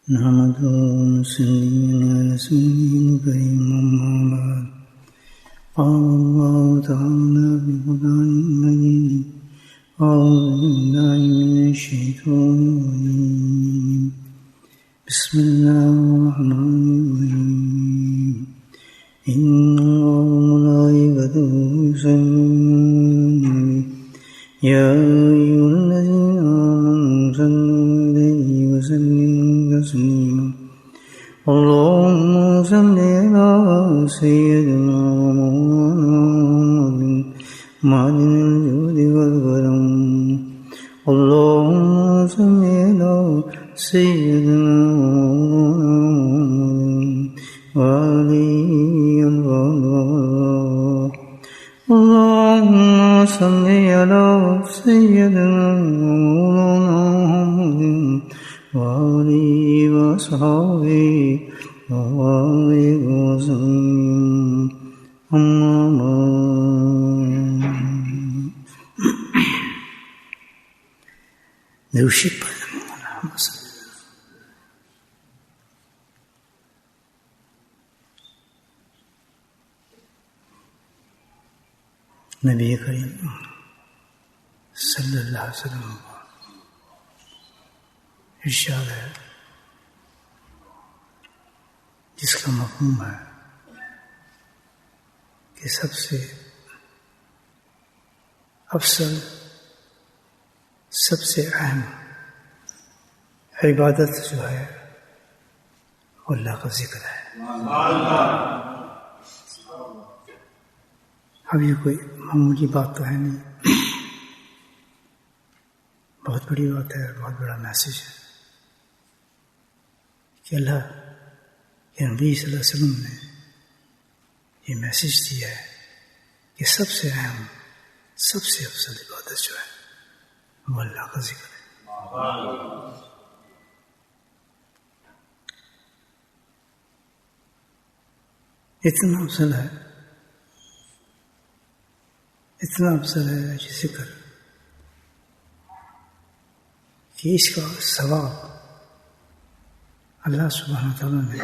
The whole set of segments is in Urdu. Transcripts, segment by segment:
نحمده ونصلي على رسوله الكريم أما بعد قال الله تعالى في القرآن المجيد أعوذ بالله من الشيطان الرجيم بسم الله الرحمن الرحيم إن الله وملائكته يصلون على النبي يا أيها الذين آمنوا صلوا عليه وسلموا تسليما اللهم صل على سيدنا ومولانا معدن الجود والكرم اللهم صل على سيدنا ومولانا وآله الله اللهم صل على سيدنا ومولانا محمد وآله وصحبه وبارك وسلم أما بعد. درود پر نبی کریم صلی اللہ علیہ وسلم ارشاد ہے جس کا مفہوم ہے کہ سب سے افضل سب سے اہم عبادت جو ہے وہ اللہ کا ذکر ہے. اب یہ کوئی معمولی بات تو ہے نہیں، بہت بڑی بات ہے، بہت بڑا میسیج ہے کہ اللہ کے نبی صلی اللہ علیہ وسلم نے یہ میسیج دیا ہے کہ سب سے اہم سب سے افضل عبادت جو ہے وہ اللہ کا ذکر ہے. اتنا افضل ہے، اتنا افضل ہے یہ ذکر کہ اس کا ثواب اللہ سبحانہ تعالیٰ نے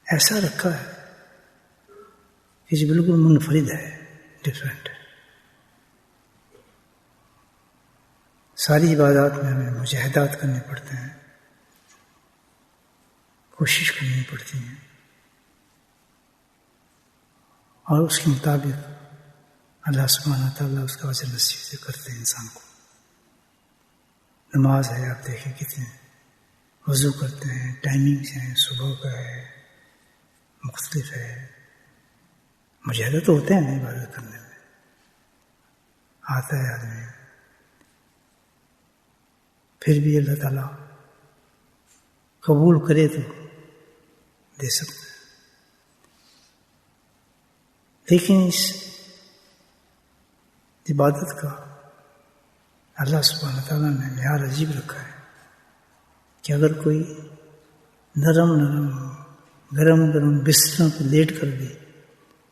ایسا رکھا ہے کہ یہ بالکل منفرد ہے، ڈفرینٹ ہے. ساری عبادات میں ہمیں مجاہدات کرنے پڑتے ہیں، کوشش کرنی پڑتی ہیں، اور اس کے مطابق اللہ سبحانہ تعالیٰ اس کا اجر نصیب سے کرتے ہیں انسان کو. نماز ہے، آپ دیکھیں کتنے وضو کرتے ہیں، ٹائمنگس ہیں، صبح کا ہے، مختلف ہے. مجاہدہ تو ہوتے ہیں عبادت کرنے میں، آتا ہے آدمی، پھر بھی اللہ تعالیٰ قبول کرے تو دے سکتا ہے. لیکن اس عبادت کا اللہ سبحانہ تعالیٰ نے معیار عجیب رکھا ہے کہ اگر کوئی نرم گرم بستروں پہ لیٹ کر بھی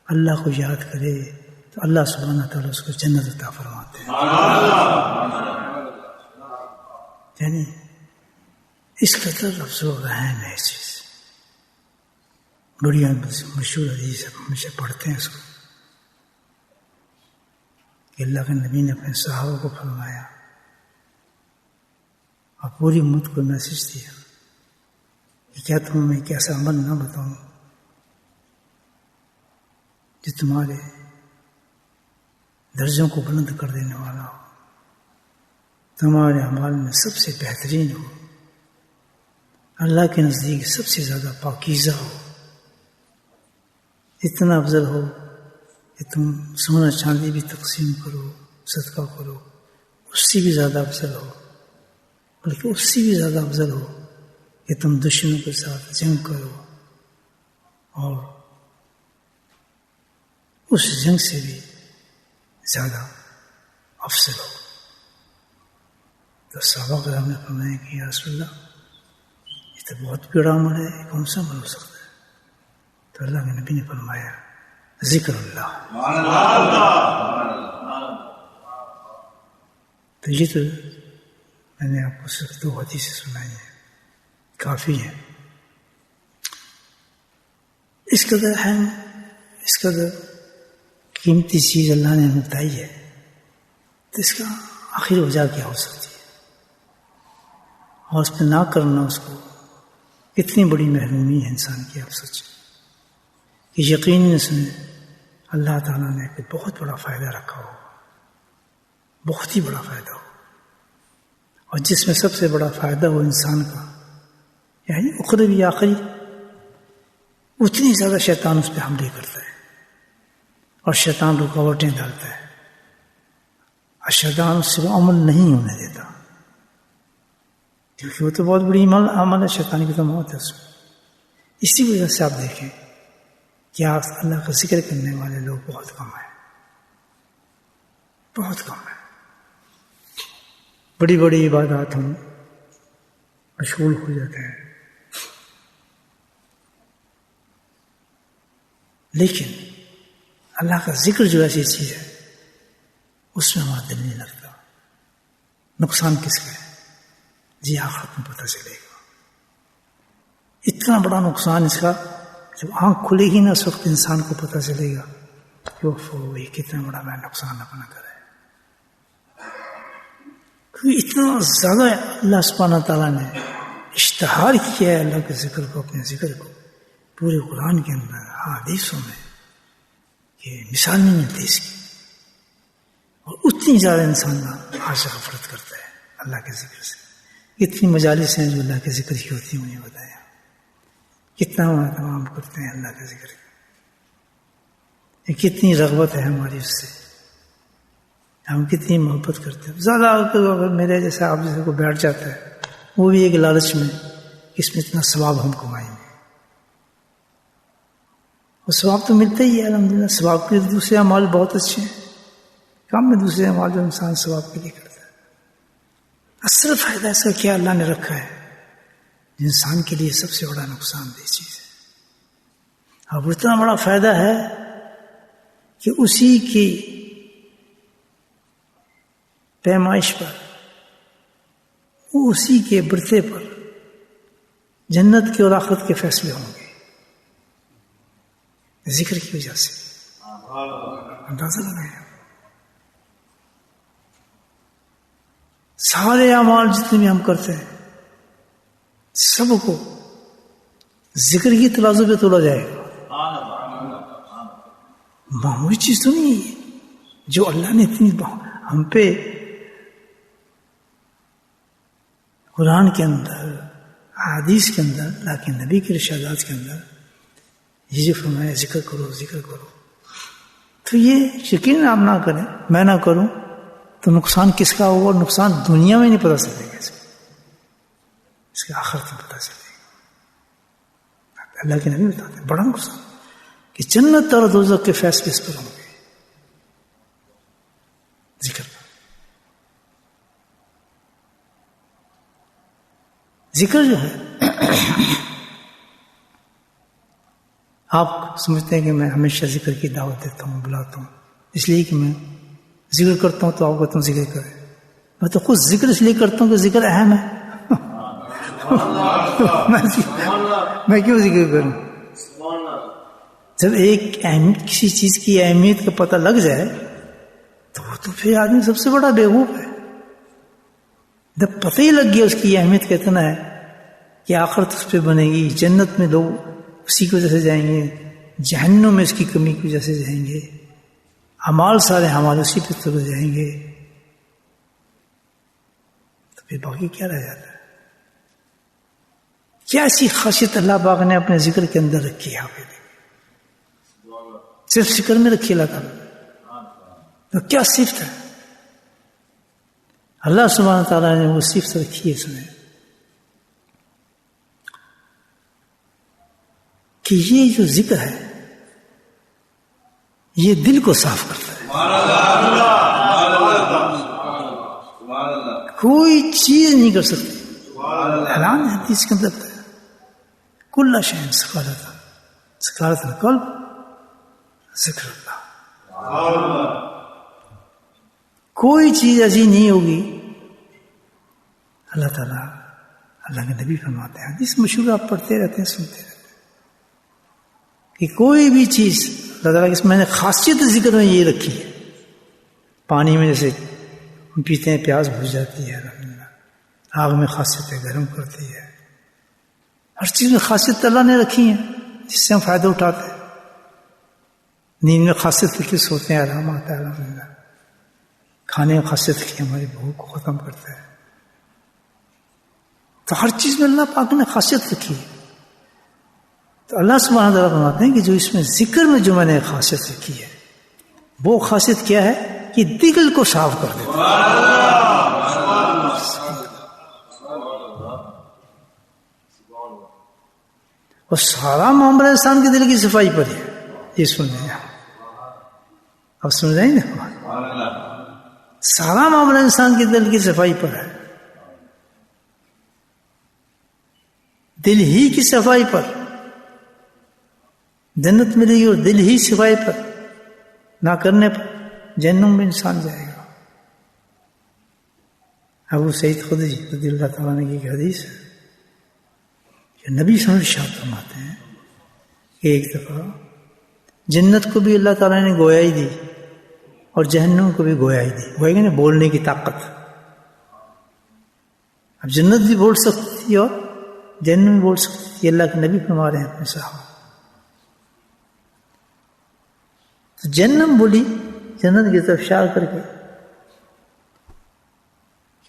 اللہ کو یاد کرے تو اللہ سبحانہ تعالیٰ اس کو جنت عطا فرماتے ہیں. یعنی اس قدر افضل و اہم ہے یہ چیز. بڑی مشہور حدیث ہمیشہ پڑھتے ہیں اس کو کہ اللہ کے نبی نے اپنے صحابہ کو فرمایا اور پوری امت کو میسج دیا کہ کیا تمہیں میں ایک ایسا عمل نہ بتاؤں جو تمہارے درجوں کو بلند کر دینے والا ہو، تمہارے اعمال میں سب سے بہترین ہو، اللہ کے نزدیک سب سے زیادہ پاکیزہ ہو، اتنا افضل ہو کہ تم سونا چاندی بھی تقسیم کرو، صدقہ کرو، اس سے بھی زیادہ افضل ہو، بلکہ اس سے بھی زیادہ افضل ہو کہ تم دشمنوں کے ساتھ جنگ کرو اور اس جنگ سے بھی زیادہ افضل ہو. تو صحابہ کرام نے فرمایا کہ یا رسول اللہ یہ تو بہت بڑا عمل ہے، کون سا عمل ہو سکتا ہے؟ تو اللہ کے نبی نے فرمایا ذکر اللہ. تو یہ تو میں نے آپ کو صرف 2 حدیثیں سنائی ہیں، کافی ہیں. اس قدر اہم، اس قدر قیمتی چیز اللہ نے ہمیں بتائی ہے، تو اس کا آخر وجہ کیا ہو سکتی ہے؟ اور اس پہ نہ کرنا، اس کو کتنی بڑی محرومی ہے انسان کی. آپ سوچیں کہ یقیناً اس میں اللہ تعالیٰ نے کوئی بہت بڑا فائدہ رکھا ہو، بہت ہی بڑا فائدہ ہو، اور جس میں سب سے بڑا فائدہ ہو انسان کا، یعنی اخروی یا آخری، اتنی زیادہ شیطان اس پہ حملے کرتا ہے اور شیطان رکاوٹیں ڈالتا ہے، اور شیطان اس سے عمل نہیں ہونے دیتا، کیونکہ وہ تو بہت بڑی عمل ہے، شیطان کی تو موت ہے اس میں. اسی وجہ سے آپ دیکھیں کہ آپ اللہ کا ذکر کرنے والے لوگ بہت کم ہیں، بہت کم ہیں. بڑی بڑی عبادات ہم مشغول ہو جاتے ہیں، لیکن اللہ کا ذکر جو ایسی چیز ہے اس میں ہمارا دل نہیں لگتا. نقصان کس کا ہے؟ جی آخرت میں پتہ چلے گا. اتنا بڑا نقصان اس کا، جب آنکھ کھلے گی نا اس وقت انسان کو پتہ چلے گا کہ یہ کتنا بڑا میں نقصان اپنا کرے. کیونکہ اتنا زیادہ اللہ سبحانہ تعالیٰ نے اشتہار کیا ہے اللہ کے ذکر کو، اپنے ذکر کو پورے قرآن کے اندر، حدیثوں میں، کہ مثال نہیں ملتی اس کی. اور اتنی زیادہ انسان آج غفلت کرتا ہے اللہ کے ذکر سے. اتنی مجالس ہیں جو اللہ کے ذکر کی ہوتی ہیں، مجھے بتایا کتنا اہتمام کرتے ہیں اللہ کے ذکر کا، کتنی رغبت ہے ہماری اس سے، ہم کتنی محبت کرتے ہیں. زیادہ اگر میرے جیسا آپ جیسے کو بیٹھ جاتا ہے، وہ بھی ایک لالچ میں اس میں اتنا ثواب ہم کمائیں گے. وہ ثواب تو ملتا ہی ہے الحمدللہ. ثواب کے دوسرے اعمال بہت اچھے ہیں، کام میں دوسرے اعمال جو انسان ثواب کے لیے کرتا ہے. اصل فائدہ اس کا کیا اللہ نے رکھا ہے؟ انسان کے لیے سب سے بڑا نقصان دہ چیز ہے. اب اتنا بڑا فائدہ ہے کہ اسی کی پیمائش پر، اسی کے برتے پر جنت کے اور آخرت کے فیصلے ہوں گے، ذکر کی وجہ سے. اندازہ لگائیں، سارے اعمال جتنے بھی ہم کرتے ہیں سب کو ذکر کی ترازو پہ تولا جائے گا. معمولی چیز تو نہیں ہے جو اللہ نے اتنی ہم پہ قرآن کے اندر، حدیث کے اندر، اللہ کے نبی کے ارشادات کے اندر یہ جو فرمایا ذکر کرو ذکر کرو، تو یہ یقین آپ نہ کریں، میں نہ کروں تو نقصان کس کا ہوگا؟ نقصان دنیا میں نہیں پتہ چلے گا، اس کے آخرت میں پتہ چلے گا. اللہ کے نبی بتاتے ہیں بڑا نقصان کہ جنت اور دوزخ کے فیصلے اس پر ہوں گے ذکر پر. ذکر جو ہے آپ سمجھتے ہیں کہ میں ہمیشہ ذکر کی دعوت دیتا ہوں، بلاتا ہوں اس لیے کہ میں ذکر کرتا ہوں تو آپ کہتا ہوں ذکر کریں. میں تو خود ذکر اس لیے کرتا ہوں کہ ذکر اہم ہے. میں کیوں ذکر کروں؟ جب ایک کسی چیز کی اہمیت کا پتہ لگ جائے تو پھر آدمی سب سے بڑا بیوقوف ہے. جب پتہ ہی لگ گیا اس کی اہمیت کا اتنا ہے کہ آخرت اس پہ بنے گی، جنت میں لوگ اسی کی وجہ سے جائیں گے، جہنم میں اس کی کمی کی وجہ سے جائیں گے، اعمال سارے ہمارے اسی پہ تل جائیں گے، تو پھر باقی کیا رہ جاتا ہے؟ کیا ایسی خاصیت اللہ پاک نے اپنے ذکر کے اندر رکھی ہے؟ آپ صرف ذکر میں رکھی اللہ تعالیٰ، تو کیا صفت ہے اللہ سبحانہ تعالیٰ نے وہ صفت رکھی ہے اس میں کہ یہ جو ذکر ہے یہ دل کو صاف کرتا ہے. کوئی چیز نہیں کر سکتی. اعلان ہے حدیث کے اندر کل شیء سکارت القلب ذکر اللہ. کوئی چیز ایسی نہیں ہوگی اللہ تعالیٰ اللہ کے نبی فرماتے ہیں، حدیث مشہور آپ پڑھتے رہتے ہیں سنتے رہتے ہیں کہ کوئی بھی چیز اللہ تعالیٰ کی اس میں نے خاصیت ذکر میں یہ رکھی ہے، پانی میں جیسے ہم پیتے ہیں پیاس بجھ جاتی ہے، الحمدللہ آگ میں خاصیت ہے گرم کرتی ہے، ہر چیز میں خاصیت اللہ نے رکھی ہے جس سے ہم فائدہ اٹھاتے ہیں، نیند میں خاصیت رکھی سوتے ہیں آرام آتا ہے، الحمدللہ کھانے میں خاصیت رکھی ہماری بھوک کو ختم کرتا ہے، تو ہر چیز میں اللہ پاک نے خاصیت رکھی ہے۔ تو اللہ سبحانہ تعالیٰ فرماتے ہیں کہ جو اس میں ذکر میں جو میں نے خاصیت رکھی ہے وہ خاصیت کیا ہے کہ دل کو صاف کر دیتا ہے۔ اور سارا معاملہ انسان کے دل کی صفائی پر ہے، یہ سن رہے ہیں اب سن رہے ہیں نا، سارا معاملہ انسان کے دل کی صفائی پر ہے، دل ہی کی صفائی پر جنت ملے گی، اور دل ہی صفائی پر نہ کرنے پر جہنم میں انسان جائے گا۔ ابو سعید خدری رضی اللہ تعالیٰ نے کی حدیث ہے کہ نبی صلی اللہ علیہ وسلم فرماتے ہیں کہ ایک دفعہ جنت کو بھی اللہ تعالیٰ نے گویائی دی اور جہنم کو بھی گویائی دی، گویا کہ بولنے کی طاقت۔ اب جنت بھی بول سکتی ہے اور جہنم بھی بول سکتی ہے، اللہ کے نبی فرما رہے ہیں اپنے صحابہ۔ تو جہنم بولی جنت کی طرف اشارہ کر کے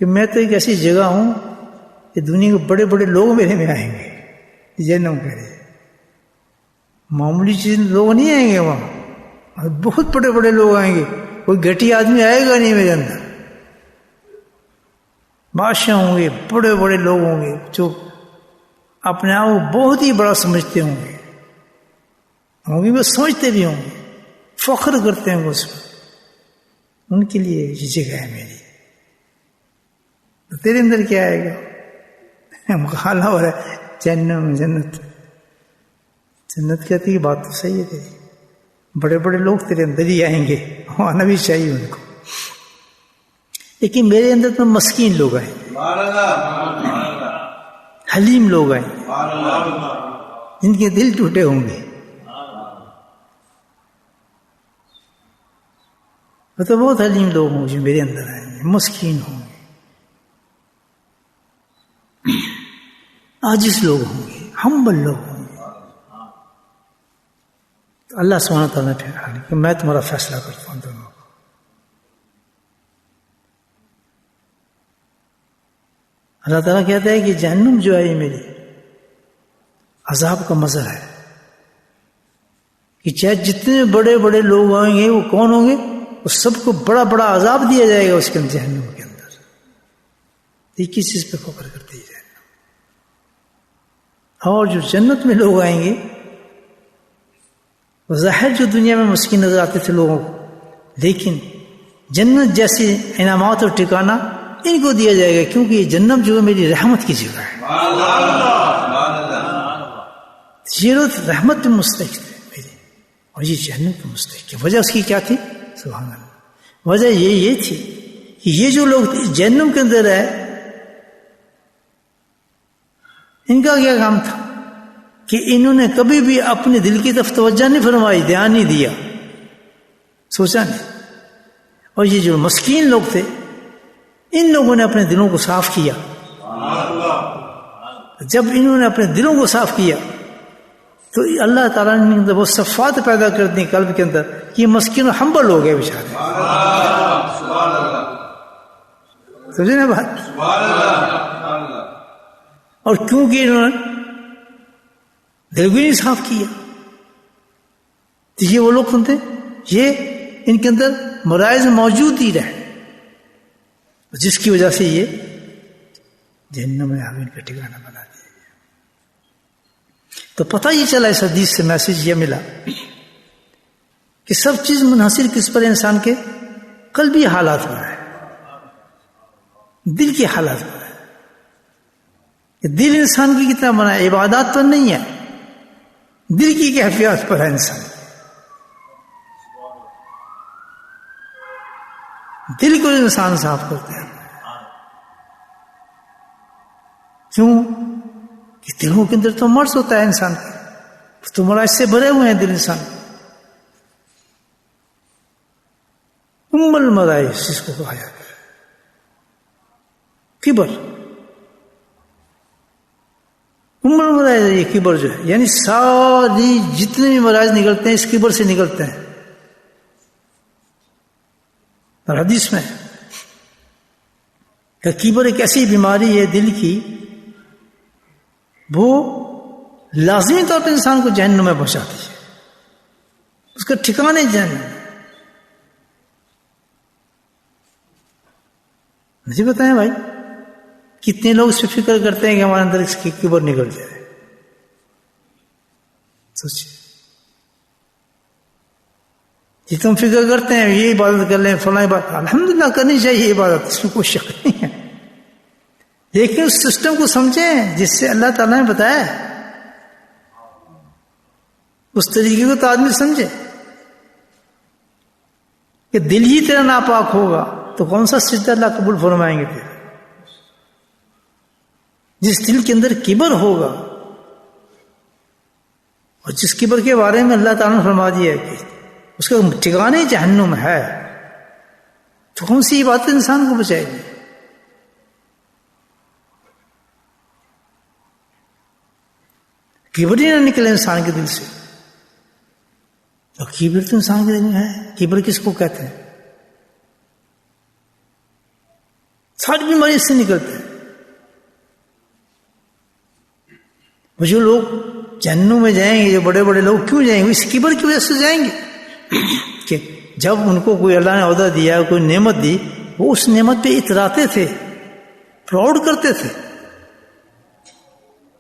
کہ میں تو ایک ایسی جگہ ہوں کہ دنیا کے بڑے بڑے لوگ میرے میں آئیں گے، جہنم کہہ رہے معمولی چیز لوگ نہیں آئیں گے وہاں، بہت بڑے بڑے لوگ آئیں گے، کوئی گھٹی آدمی آئے گا نہیں میرے اندر، بادشاہ ہوں گے، بڑے بڑے لوگ ہوں گے جو اپنے آپ کو بہت ہی بڑا سمجھتے ہوں گے وہ سمجھتے بھی ہوں گے، فخر کرتے ہیں اس پر، ان کے لیے یہ جگہ ہے میری۔ تو تیرے اندر کیا آئے گا؟ مخالہ ہو رہا ہے جہنم جنت، جنت کہتی ہے بات تو صحیح ہے تیری، بڑے بڑے لوگ تیرے اندر ہی آئیں گے، آنا بھی چاہیے ان کو، لیکن میرے اندر تو مسکین لوگ آئیں گے، حلیم لوگ آئیں گے، جن کے دل ٹوٹے ہوں گے، وہ تو بہت حلیم لوگ ہوں جو میرے اندر آئیں گے، مسکین ہوں گے، عاجز لوگ ہوں گے، ہمبل لوگ ہوں گے۔ تو اللہ سبحانہ تعالیٰ نے پھر کہ میں تمہارا فیصلہ کرتا ہوں دونوں کو۔ اللہ تعالیٰ کہتا ہے کہ جہنم جو ہے یہ میری عذاب کا مظہر ہے، کہ چاہے جتنے بڑے بڑے لوگ آئیں گے وہ کون ہوں گے، وہ سب کو بڑا بڑا عذاب دیا جائے گا اس کے جہنم کے اندر، یہ کس چیز پہ فخر کرتی ہے جہنم۔ اور جو جنت میں لوگ آئیں گے وہ ظاہر جو دنیا میں مسکین نظر آتے تھے لوگوں کو، لیکن جنت جیسی انعامات اور ٹھکانہ ان کو دیا جائے گا، کیونکہ یہ جنت جو ہے میری رحمت کی جگہ ہے، یہ لوگ رحمت پہ مستحق تھے میری، اور یہ جنت پہ مستحق ہے۔ وجہ اس کی کیا تھی؟ سبحان اللہ، وجہ یہ تھی کہ یہ جو لوگ جہنم کے اندر ہے ان کا کیا کام تھا کہ انہوں نے کبھی بھی اپنے دل کی طرف توجہ نہیں فرمائی، دھیان نہیں دیا، سوچا نہیں۔ اور یہ جو مسکین لوگ تھے ان لوگوں نے اپنے دلوں کو صاف کیا، جب انہوں نے اپنے دلوں کو صاف کیا تو اللہ تعالیٰ نے وہ صفات پیدا کر دی قلب کے اندر کہ یہ مسکین و ہمبل ہو گئے بیچارے، سمجھے نا بات؟ اور کیونکہ انہوں نے دل کو نہیں صاف کیا تو یہ وہ لوگ سنتے یہ ان کے اندر مرائض موجود ہی رہے، جس کی وجہ سے یہ جہنم میں ان کا ٹھکانہ بنا دیا گیا۔ تو پتہ یہ چلا اس حدیث سے میسج یہ ملا کہ سب چیز منحصر کس پر انسان کے قلبی حالات پر ہے، دل کے حالات پر ہے۔ دل انسان کی کتنا بنا ہے، عبادات پر نہیں ہے، دل کی کیفیات پر ہے انسان، دل کو انسان صاف کرتا ہے۔ کیوں کہ دلوں کے اندر تو مرض ہوتا ہے انسان کا، تو مرض سے بھرے ہوئے ہیں دل انسان. ام المرائض جس کو کہا جاتا ہے کبر. ام المرائض ہے یہ کبر جو ہے، یعنی ساری جتنے بھی مرائض نکلتے ہیں اس کبر سے نکلتے ہیں. اور حدیث میں کہ کبر ایک ایسی بیماری ہے دل کی، وہ لازمی طور پر انسان کو جہنم میں پہنچاتی ہے، اس کا ٹھکانے جہنم. مجھے بتائیں بھائی کتنے لوگ اس پہ فکر کرتے ہیں کہ ہمارے اندر اس کی کبر نکل جائے. سوچیے جی تم فکر کرتے ہیں یہ عبادت کر لیں فلاں عبادت، الحمدللہ کرنی چاہیے عبادت، اس میں کوئی شک نہیں ہے، لیکن اس سسٹم کو سمجھیں جس سے اللہ تعالیٰ نے بتایا ہے، اس طریقے کو تو آدمی سمجھے. کہ دل ہی تیرا ناپاک ہوگا تو کون سا سجدہ اللہ قبول فرمائیں گے تیرا. جس دل کے اندر کبر ہوگا، اور جس کبر کے بارے میں اللہ تعالیٰ نے فرما دیا ہے کہ اس کا ٹھکانے جہنم ہے، تو کون سی بات انسان کو بچائے گی. کبر ہی نہ نکلے انسان کے دل سے. اور کبر تو انسان کے دل میں ہے. کبر کس کو کہتے ہیں؟ ساری بیماری اس سے نکلتے ہیں. وہ جو لوگ جہنم میں جائیں گے، جو بڑے بڑے لوگ کیوں جائیں گے؟ اس کبر کی وجہ سے جائیں گے کہ جب ان کو کوئی اللہ نے عہدہ دیا، کوئی نعمت دی، وہ اس نعمت پہ اتراتے تھے، پراؤڈ کرتے تھے،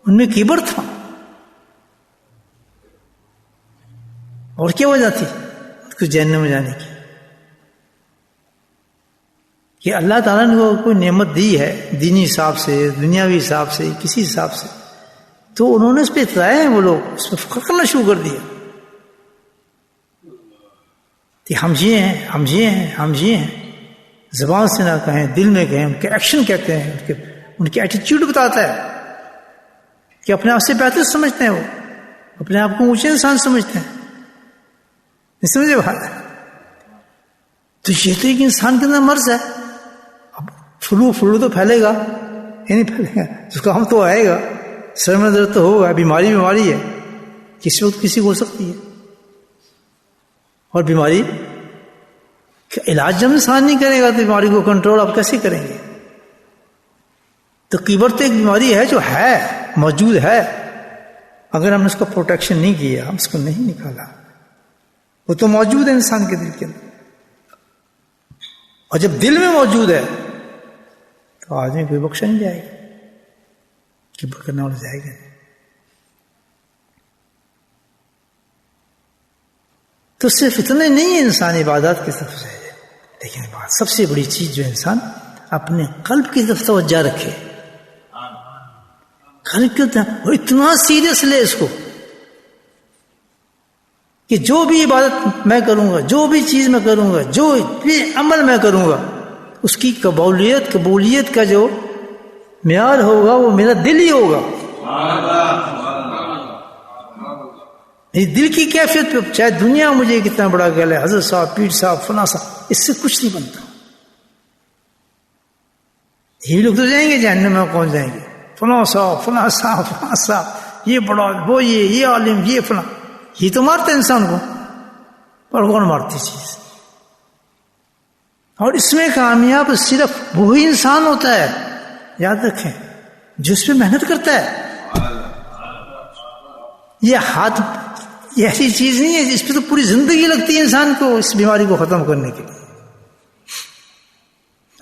ان میں کبر تھا. اور کیا وجہ تھی کچھ جہنم میں جانے کی؟ کہ اللہ تعالیٰ نے کوئی نعمت دی ہے دینی حساب سے، دنیاوی حساب سے، کسی حساب سے، تو انہوں نے اس پہ اترائے ہیں، وہ لوگ اس پہ فخر کرنا شروع کر دیا کہ ہم یہ ہیں، ہم یہ ہیں، ہم یہ ہیں. زبان سے نہ کہیں، دل میں کہیں، ان کے ایکشن کہتے ہیں، ان کے ایٹیچیوڈ بتاتا ہے کہ اپنے آپ سے بہتر سمجھتے ہیں، وہ اپنے آپ کو اونچے انسان سمجھتے ہیں. نہیں سمجھے بات؟ تو یہ تو ایک انسان کے اندر مرض ہے. اب فلو تو پھیلے گا، یہ نہیں پھیلے گا، اس کا ہم تو آئے گا، سر میں درد تو ہوگا، بیماری ہے، کسی وقت کسی کو ہو سکتی ہے. اور بیماری کا علاج جب انسان نہیں کرے گا تو بیماری کو کنٹرول آپ کیسے کریں گے؟ تو کبر تو ایک بیماری ہے جو ہے، موجود ہے. اگر ہم نے اس کا پروٹیکشن نہیں کیا، ہم اس کو نہیں نکالا، وہ تو موجود ہے انسان کے دل کے اندر. اور جب دل میں موجود ہے تو آدمی کوئی بخشا نہیں جائے گا، کبر کرنے والا جائے گا. تو صرف اتنے نہیں ہے انسان عبادات کی طرف جائے، لیکن سب سے بڑی چیز جو انسان اپنے قلب کی طرف توجہ رکھے. قلب کے اور اتنا سیریس لے اس کو کہ جو بھی عبادت میں کروں گا، جو بھی چیز میں کروں گا، جو بھی عمل میں کروں گا، اس کی قبولیت کا جو معیار ہوگا وہ میرا دل ہی ہوگا. دل کی کیفیت پہ چاہے دنیا مجھے کتنا بڑا گل ہے، حضرت صاحب، پیر صاحب، فلاں صاحب، اس سے کچھ نہیں بنتا. یہ لوگ تو جائیں گے جہنم میں، کون جائیں گے؟ فلاں صاحب، یہ بڑا، وہ یہ عالم، یہ فلاں. یہ تو مارتے انسان کو، پر کون مارتی چیز؟ اور اس میں کامیاب صرف وہی انسان ہوتا ہے، یاد رکھیں، جو اس پہ محنت کرتا ہے. یہ ہاتھ یہ ایسی چیز نہیں ہے جس پہ تو پوری زندگی لگتی ہے انسان کو اس بیماری کو ختم کرنے کے لیے.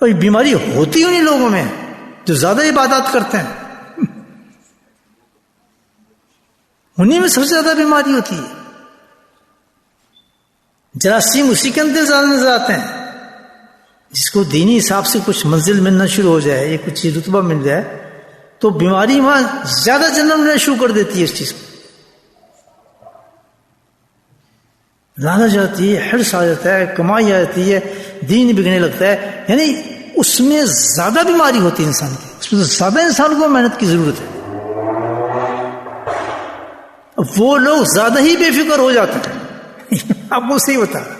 اور یہ بیماری ہوتی انہیں لوگوں میں جو زیادہ عبادات کرتے ہیں، انہیں میں سب سے زیادہ بیماری ہوتی ہے. جراثیم اسی کے اندر زیادہ نظر آتے ہیں. جس کو دینی حساب سے کچھ منزل ملنا شروع ہو جائے یا کچھ رتبہ مل جائے تو بیماری وہاں زیادہ جنم لینا شروع کر دیتی ہے. اس چیز کو لالچ آتی ہے، حرص آ جاتا ہے، کمائی آ جاتی ہے، دین بگڑنے لگتا ہے. یعنی اس میں زیادہ بیماری ہوتی ہے انسان کی، اس میں زیادہ انسان کو محنت کی ضرورت ہے. وہ لوگ زیادہ ہی بے فکر ہو جاتے ہیں. آپ کو صحیح بتا رہا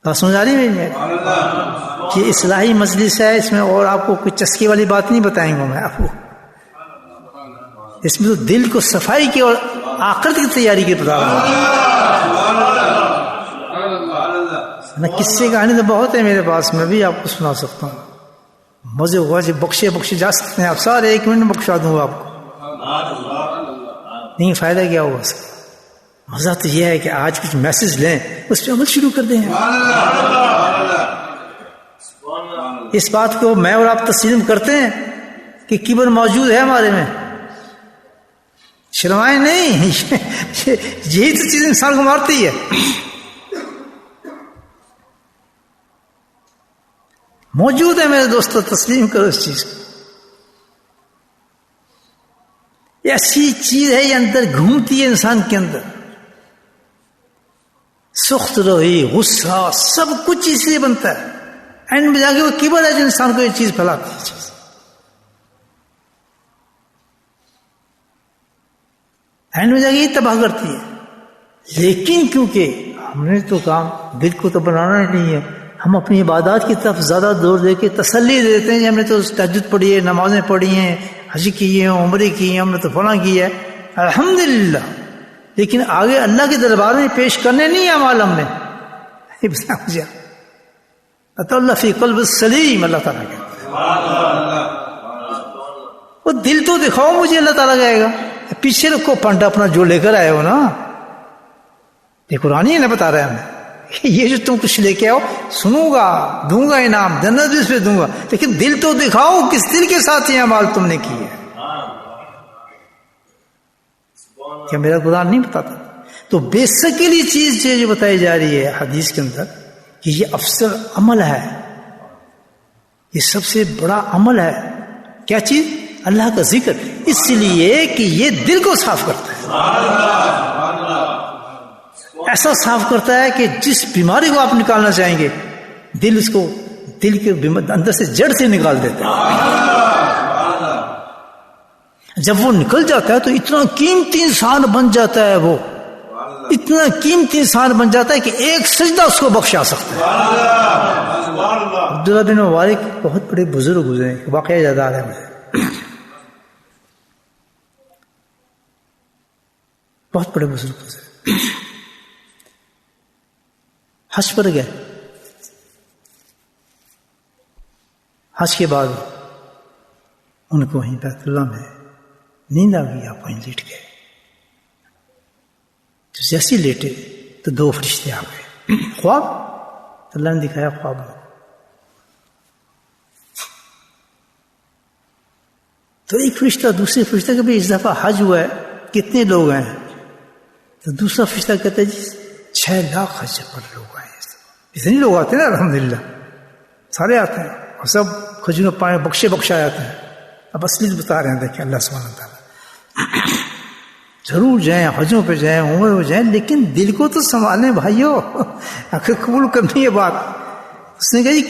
بات سمجھ آ رہی ہے میری؟ کہ اصلاحی مجلس ہے، اس میں اور آپ کو کوئی چسکے والی بات نہیں بتائیں گا میں آپ کو. اس میں تو دل کو صفائی کی اور آخرت کی تیاری کی بتا رہا ہوں. قصے کہانی تو بہت ہے میرے پاس، میں بھی آپ کو سنا سکتا ہوں. مزے ہوا جی، بخشے جا سکتے ہیں آپ سارے، 1 منٹ میں بخشا دوں گا آپ کو. نہیں فائدہ کیا ہوگا اس کا؟ مزہ تو یہ ہے کہ آج کچھ میسج لیں، اس پہ عمل شروع کر دیں. اس بات کو میں اور آپ تسلیم کرتے ہیں کہ کبر موجود ہے ہمارے میں، شرمائیں نہیں. یہی تو چیز انسان کو مارتی ہے. موجود ہے میرے دوستو، تسلیم کرو اس چیز کو. ایسی چیز ہے یہ اندر گھومتی ہے انسان کے اندر، سخت روئی، غصہ، سب کچھ اس لیے بنتا ہے. اینڈ میں جا کے وہ کبر ہے جو انسان کو یہ چیز پھیلاتی ہے. اینڈ میں جا کے یہ تباہ کرتی ہے. لیکن کیونکہ ہم نے تو کام دل کو تو بنانا ہی نہیں ہے، ہم اپنی عبادات کی طرف زیادہ زور دے کے تسلی دیتے ہیں کہ ہم نے تو تہجد پڑھی ہے، نمازیں پڑھی ہیں، حج کی ہے، عمرے کی ہیں، ہم نے تو فلاں کی ہے، الحمدللہ. لیکن آگے اللہ کے دربار میں پیش کرنے نہیں ہے اعمال ہم نے. مجھے اللہ فی قلب السلیم، اللہ تعالیٰ کا وہ دل تو دکھاؤ مجھے، اللہ تعالیٰ کہے گا. پیچھے رکھو پنڈا اپنا جو لے کر آئے ہو نا، یہ قرآن ہی نہ بتا رہا ہے ہمیں. یہ جو تم کچھ لے کے آؤ، سنوں گا، دوں گا انعام، جنت بھی اس پہ دوں گا، لیکن دل تو دکھاؤ کس دل کے ساتھ یہ اعمال تم نے کیے. کیا میرا قرآن نہیں بتاتا؟ تو بیسیکلی چیز جو بتائی جا رہی ہے حدیث کے اندر کہ یہ افضل عمل ہے، یہ سب سے بڑا عمل ہے. کیا چیز؟ اللہ کا ذکر. اس لیے کہ یہ دل کو صاف کرتا ہے، ایسا صاف کرتا ہے کہ جس بیماری کو آپ نکالنا چاہیں گے، دل اس کو دل کے اندر سے جڑ سے نکال دیتا ہے. جب وہ نکل جاتا ہے تو اتنا قیمتی انسان بن جاتا ہے، وہ اتنا قیمتی انسان بن جاتا ہے کہ ایک سجدہ اس کو بخشا سکتا ہے. عبداللہ بن مبارک بہت بڑے بزرگ گزرے، واقعہ یاد آ رہا ہے مجھے. بہت بڑے بزرگ گزرے، حج پر گئے. حج کے بعد ان کو وہیں بیت اللہ میں نیند آ گئی، آپ وہیں لیٹ گئے. تو جیسے لیٹے تو 2 فرشتے آ گئے. خواب اللہ نے دکھایا خواب میں. تو ایک فرشتہ دوسرے فرشتہ کہ بھائی اس دفعہ حج ہوا ہے، کتنے لوگ ہیں؟ تو دوسرا فرشتہ کہتا ہے جی 6 لاکھ حج پر لوگ آئے. اتنے لوگ آتے ہیں نا، الحمدللہ سارے آتے ہیں اور سب کھجور پائے بخشا جاتے ہیں. اب اصلیت بتا رہے ہیں، دیکھیں اللہ سبحانہ تعالیٰ. ضرور جائیں، حجوں پہ جائیں، عمروں پہ جائیں، لیکن دل کو تو سنبھالیں بھائیو، اگر قبول کرنی ہے بات. اس نے کہا جی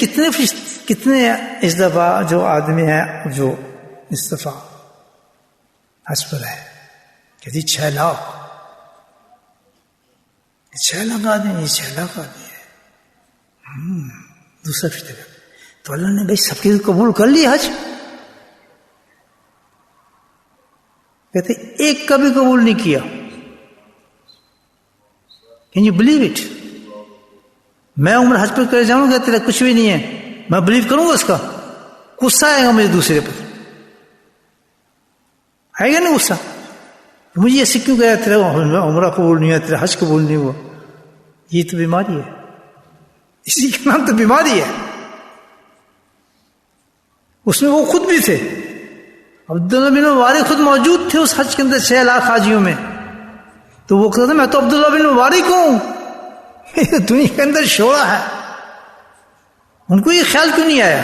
کتنے اس دفعہ جو آدمی ہیں جو اس دفعہ حج پر ہے؟ کہ جی 6 لاکھ. 6 لاکھ آدمی، 6 لاکھ آدمی ہے. دوسرا فرشتہ تو اللہ نے بھائی سب کے قبول کر لی حج. کہتے ایک کا بھی قبول نہیں کیا. Can you believe it؟ میں عمر حج پہ کر جاؤں گا، تیرا کچھ بھی نہیں ہے، میں بلیو کروں گا اس کا؟ غصہ آئے گا مجھے دوسرے پر، آئے گا نا غصہ. مجھے ایسے کیوں کہا تیرا عمرہ قبول نہیں ہوا، تیرا حج قبول نہیں ہوا؟ یہ تو بیماری ہے، اسی کا نام تو بیماری ہے. اس میں وہ خود بھی تھے، عبداللہ بن مبارک خود موجود تھے اس حج کے اندر 6 لاکھ حاجیوں میں. تو وہ کہتا میں تو عبداللہ بن مبارک ہوں، دنیا کے اندر شعلہ ہے. ان کو یہ خیال کیوں نہیں آیا؟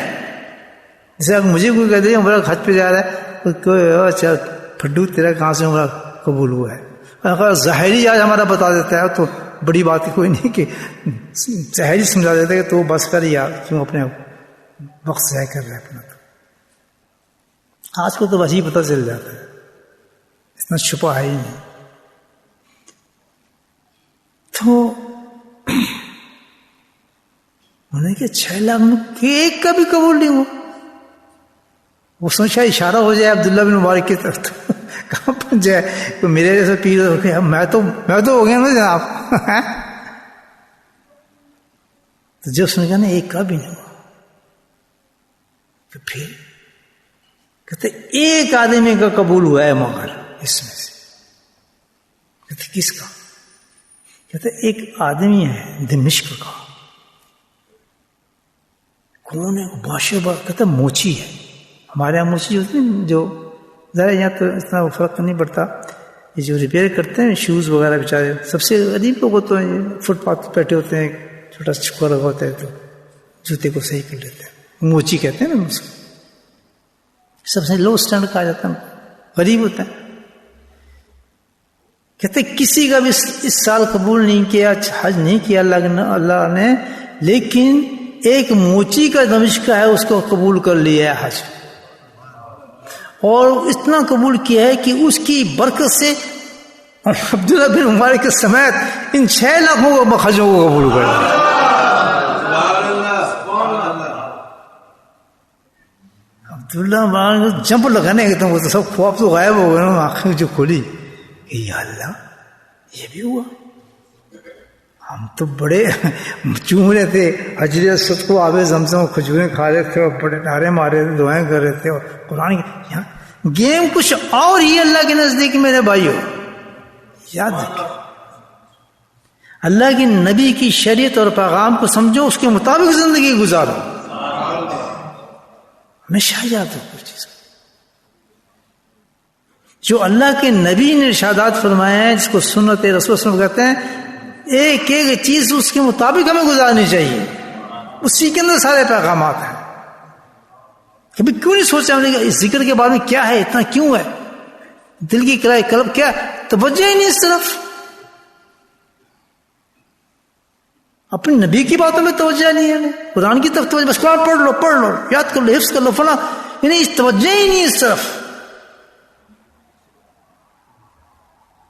جیسے مجھے کوئی کہتے ہیں عمرہ حج پہ جا رہا ہے، اچھا پھڈو تیرا کہاں سے عمرہ قبول ہوا ہے؟ اگر ظاہری آج ہمارا بتا دیتا ہے تو بڑی بات کوئی نہیں کہ سہج سمجھا دیتے کہ تو بس کر یار کیوں اپنے وقت ضائع کر رہے اپنا. آج کو تو بس ہی پتہ چل جاتا ہے، اتنا چھپا ہے ہی نہیں. تو انہوں نے کہ 6 لاکھ میں ایک کا بھی قبول نہیں ہوا. وہ سوچا اشارہ ہو جائے عبداللہ بن مبارک کی طرف، کہاں پہنچ جائے تو میرے جیسا پیر میں تو ہو گیا نا جناب. تو جب اس نے کہا نا ایک کا بھی نہیں ہوا، تو پھر کہتے ایک آدمی کا قبول ہوا ہے مگر اس میں سے. کہتے کس کا؟ کہتے ایک آدمی ہے دمشق کا، کون ہے؟ بادشاہ. کہتے موچی ہے. ہمارے یہاں موچی ہوتی ہے جو ذرا یہاں تو اتنا فرق نہیں پڑتا، یہ جو ریپیئر کرتے ہیں شوز وغیرہ بیچارے سب سے غریب لوگ ہوتے ہیں، فٹ پاتھ پہ بیٹھے ہوتے ہیں، چھوٹا چھکا لگا ہوتا ہے تو جوتے کو صحیح کر لیتے ہیں، موچی کہتے ہیں نا اس کو. سب سے لو اسٹینڈ کہا جاتا ہے، غریب ہوتا ہے. کہتے کسی کا بھی اس سال قبول نہیں کیا، حج نہیں کیا اللہ نے، لیکن ایک موچی کا دمشق کا ہے اس کو قبول کر لیا ہے حج، اور اتنا قبول کیا ہے کہ اس کی برکت سے عبداللہ بن مبارک کے سمیت ان 6 لاکھوں کو حجوں کو قبول کر لیا. عبداللہ مبارک جمپ لگانے کے تو وہ تو سب خواب تو غائب ہو گئے، آنکھیں جو کھولی کہ یا اللہ یہ بھی ہوا. ہم تو بڑے چوم رہے تھے حجر اسود کو، آب زمزم کھجوریں کھا رہے تھے اور بڑے نعرے مارے تھے، دعائیں کر رہے تھے، اور قرآن گیم کچھ اور ہی اللہ کے نزدیک. میرے بھائیو یاد رکھیں، اللہ کے نبی کی شریعت اور پیغام کو سمجھو، اس کے مطابق زندگی گزارو. ہمیشہ یاد رکھو چیز جو اللہ کے نبی نے ارشادات فرمایا ہے، جس کو سنت رسول صلی اللہ علیہ وسلم کہتے ہیں. ایک ایک چیز اس کے مطابق ہمیں گزارنی چاہیے، اسی کے اندر سارے پیغامات ہیں. کبھی کیوں نہیں سوچا ہم نے کہ اس ذکر کے بارے میں کیا ہے، اتنا کیوں ہے، دل کی کرائے قلب کیا، توجہ ہی نہیں اس طرف. اپنے نبی کی باتوں میں توجہ نہیں ہے، قرآن کی طرف توجہ، بس قرآن پڑھ لو یاد کر لو حفظ کر لو فلاں، یعنی اس توجہ ہی نہیں اس طرف.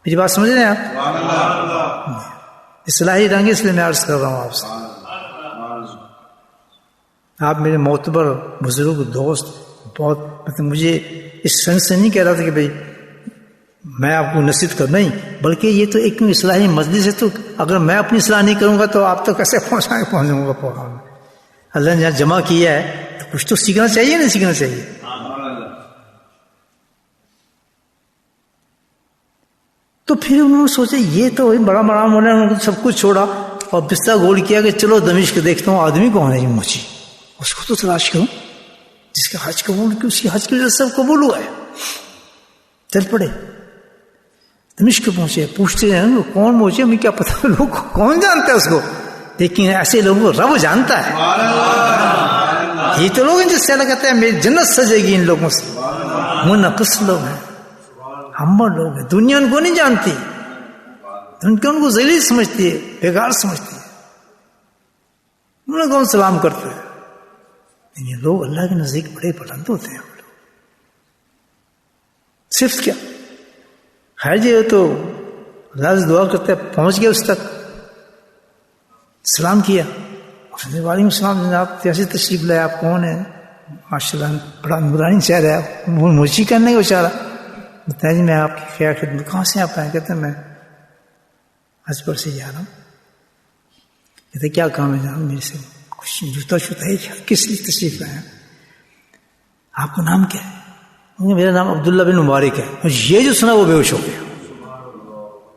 میری بات سمجھ رہے ہیں آپ؟ اصلاحی رنگ اس لیے میں عرض کر رہا ہوں آپ سے. آپ میرے معتبر بزرگ دوست، بہت مطلب مجھے اس سن سے نہیں کہہ رہا تھا کہ بھائی میں آپ کو نصیحت کر، نہیں، بلکہ یہ تو ایک اصلاحی مجلس ہے، تو اگر میں اپنی اصلاح نہیں کروں گا تو آپ تو کیسے پہنچوں گا پروگرام میں. اللہ نے جہاں جمع کیا ہے تو کچھ تو سیکھنا چاہیے، نہیں سیکھنا چاہیے. تو پھر انہوں نے سوچا یہ تو بڑا مولا، انہوں نے سب کچھ چھوڑا اور بستر گول کیا کہ چلو دمشق دیکھتا ہوں آدمی کون ہے یہ موچی، اس کو تو تلاش کروں جس کا حج قبول کی، اس کی حج کی وجہ سے سب قبول ہوا ہے. چل پڑے دمشق پہنچے، پوچھتے ہیں کون موچی، ہمیں کیا پتا، لوگ کون جانتا ہے اس کو، لیکن ایسے لوگوں کو رب جانتا ہے. یہ تو لوگ ہیں جس سے اللہ کہتے ہیں میری جنت سجے گی ان لوگوں سے. منقص لوگ ہیں، ہمبل لوگ ہیں، دنیا ان کو نہیں جانتی، ان کو ذلیل سمجھتی ہے، بیکار سمجھتی ہے، انہیں کون سلام کرتے ہیں. یہ لوگ اللہ کے نزدیک بڑے بلند ہوتے ہیں. لوگ صرف کیا خیر جی تو اللہ سے دعا کرتے ہیں، پہنچ گئے اس تک، سلام کیا، وعلیکم السلام جناب، کیسے تشریف لائے، آپ کون ہیں؟ ماشاء اللہ بڑا نورانی چہرہ ہے. وہ موچی کرنے کا بیچارہ بتایا جی میں آپ کی خیر خدمت. کہاں سے آپ آئے؟ کہتے ہیں میں حج پر سے جا رہا ہوں. کہتے کیا کام ہے جناب؟ میرے سے کچھ جوتا شوتا ہے، کس لیے تشریف لائے؟ آپ کا نام کیا ہے؟ میرا نام عبداللہ بن مبارک ہے. اور یہ جو سنا وہ بے ہوش ہو گیا.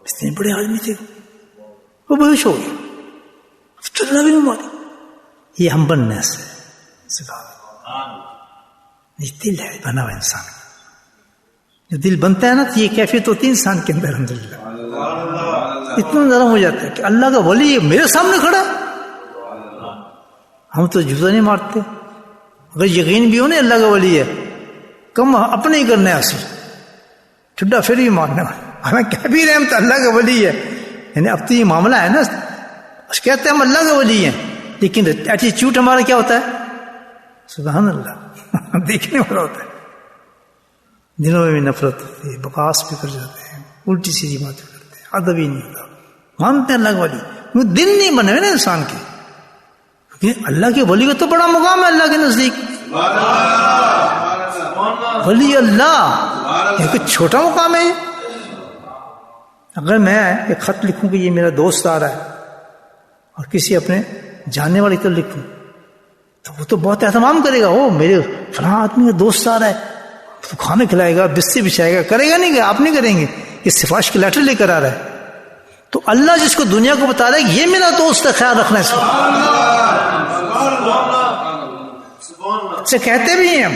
اتنے بڑے آدمی تھے وہ بے ہوش ہو گیا. عبداللہ بن مبارک، یہ ہم بننے سے یہ دل ہے بنا ہوا انسان کا. جو دل بنتا ہے نا تو یہ کیفیت ہوتی ہے انسان کے اندر. الحمدللہ اتنا نرم ہو جاتا ہے کہ اللہ کا ولی میرے سامنے کھڑا. ہم تو جوتا نہیں مارتے، اگر یقین بھی ہو نا اللہ کا ولی ہے، کم اپنے ہی کرنا ہے، اصل ٹھڈا پھر بھی مارنا. ہمیں کہہ بھی رہے ہم تو اللہ کا ولی ہے، یعنی اب تو یہ معاملہ ہے نا، کہتے ہیں ہم اللہ کے ولی ہیں، لیکن ایٹیچیوڈ ہمارا کیا ہوتا ہے؟ سبحان اللہ دیکھنے والا ہوتا ہے، دلوں میں بھی نفرت ہوتی ہے، بکواس بھی کر جاتے ہیں، الٹی سیدھی باتیں کرتے ہیں، ادب ہی نہیں ہوتا، مانتے ہیں اللہ کے ولی، وہ دل نہیں بنے ہوئے نا انسان کے، کیونکہ اللہ کے ولی کا تو بڑا مقام ہے اللہ کے نزدیک، ولی اللہ ایک چھوٹا مقام ہے۔ اگر میں ایک خط لکھوں کہ یہ میرا دوست آ رہا ہے اور کسی اپنے جاننے والی تو لکھوں تو وہ تو بہت اہتمام کرے گا، وہ میرے فلاں آدمی کا دوست آ رہا ہے، تو کھانے کھلائے گا، بستر بچھائے گا، کرے گا نہیں گا؟ آپ نہیں کریں گے؟ یہ سفارش کی لیٹر لے کر آ رہا ہے، تو اللہ جس کو دنیا کو بتا رہا ہے یہ میرا دوست ہے، خیال رکھنا اس کا، سے کہتے بھی ہیں ہم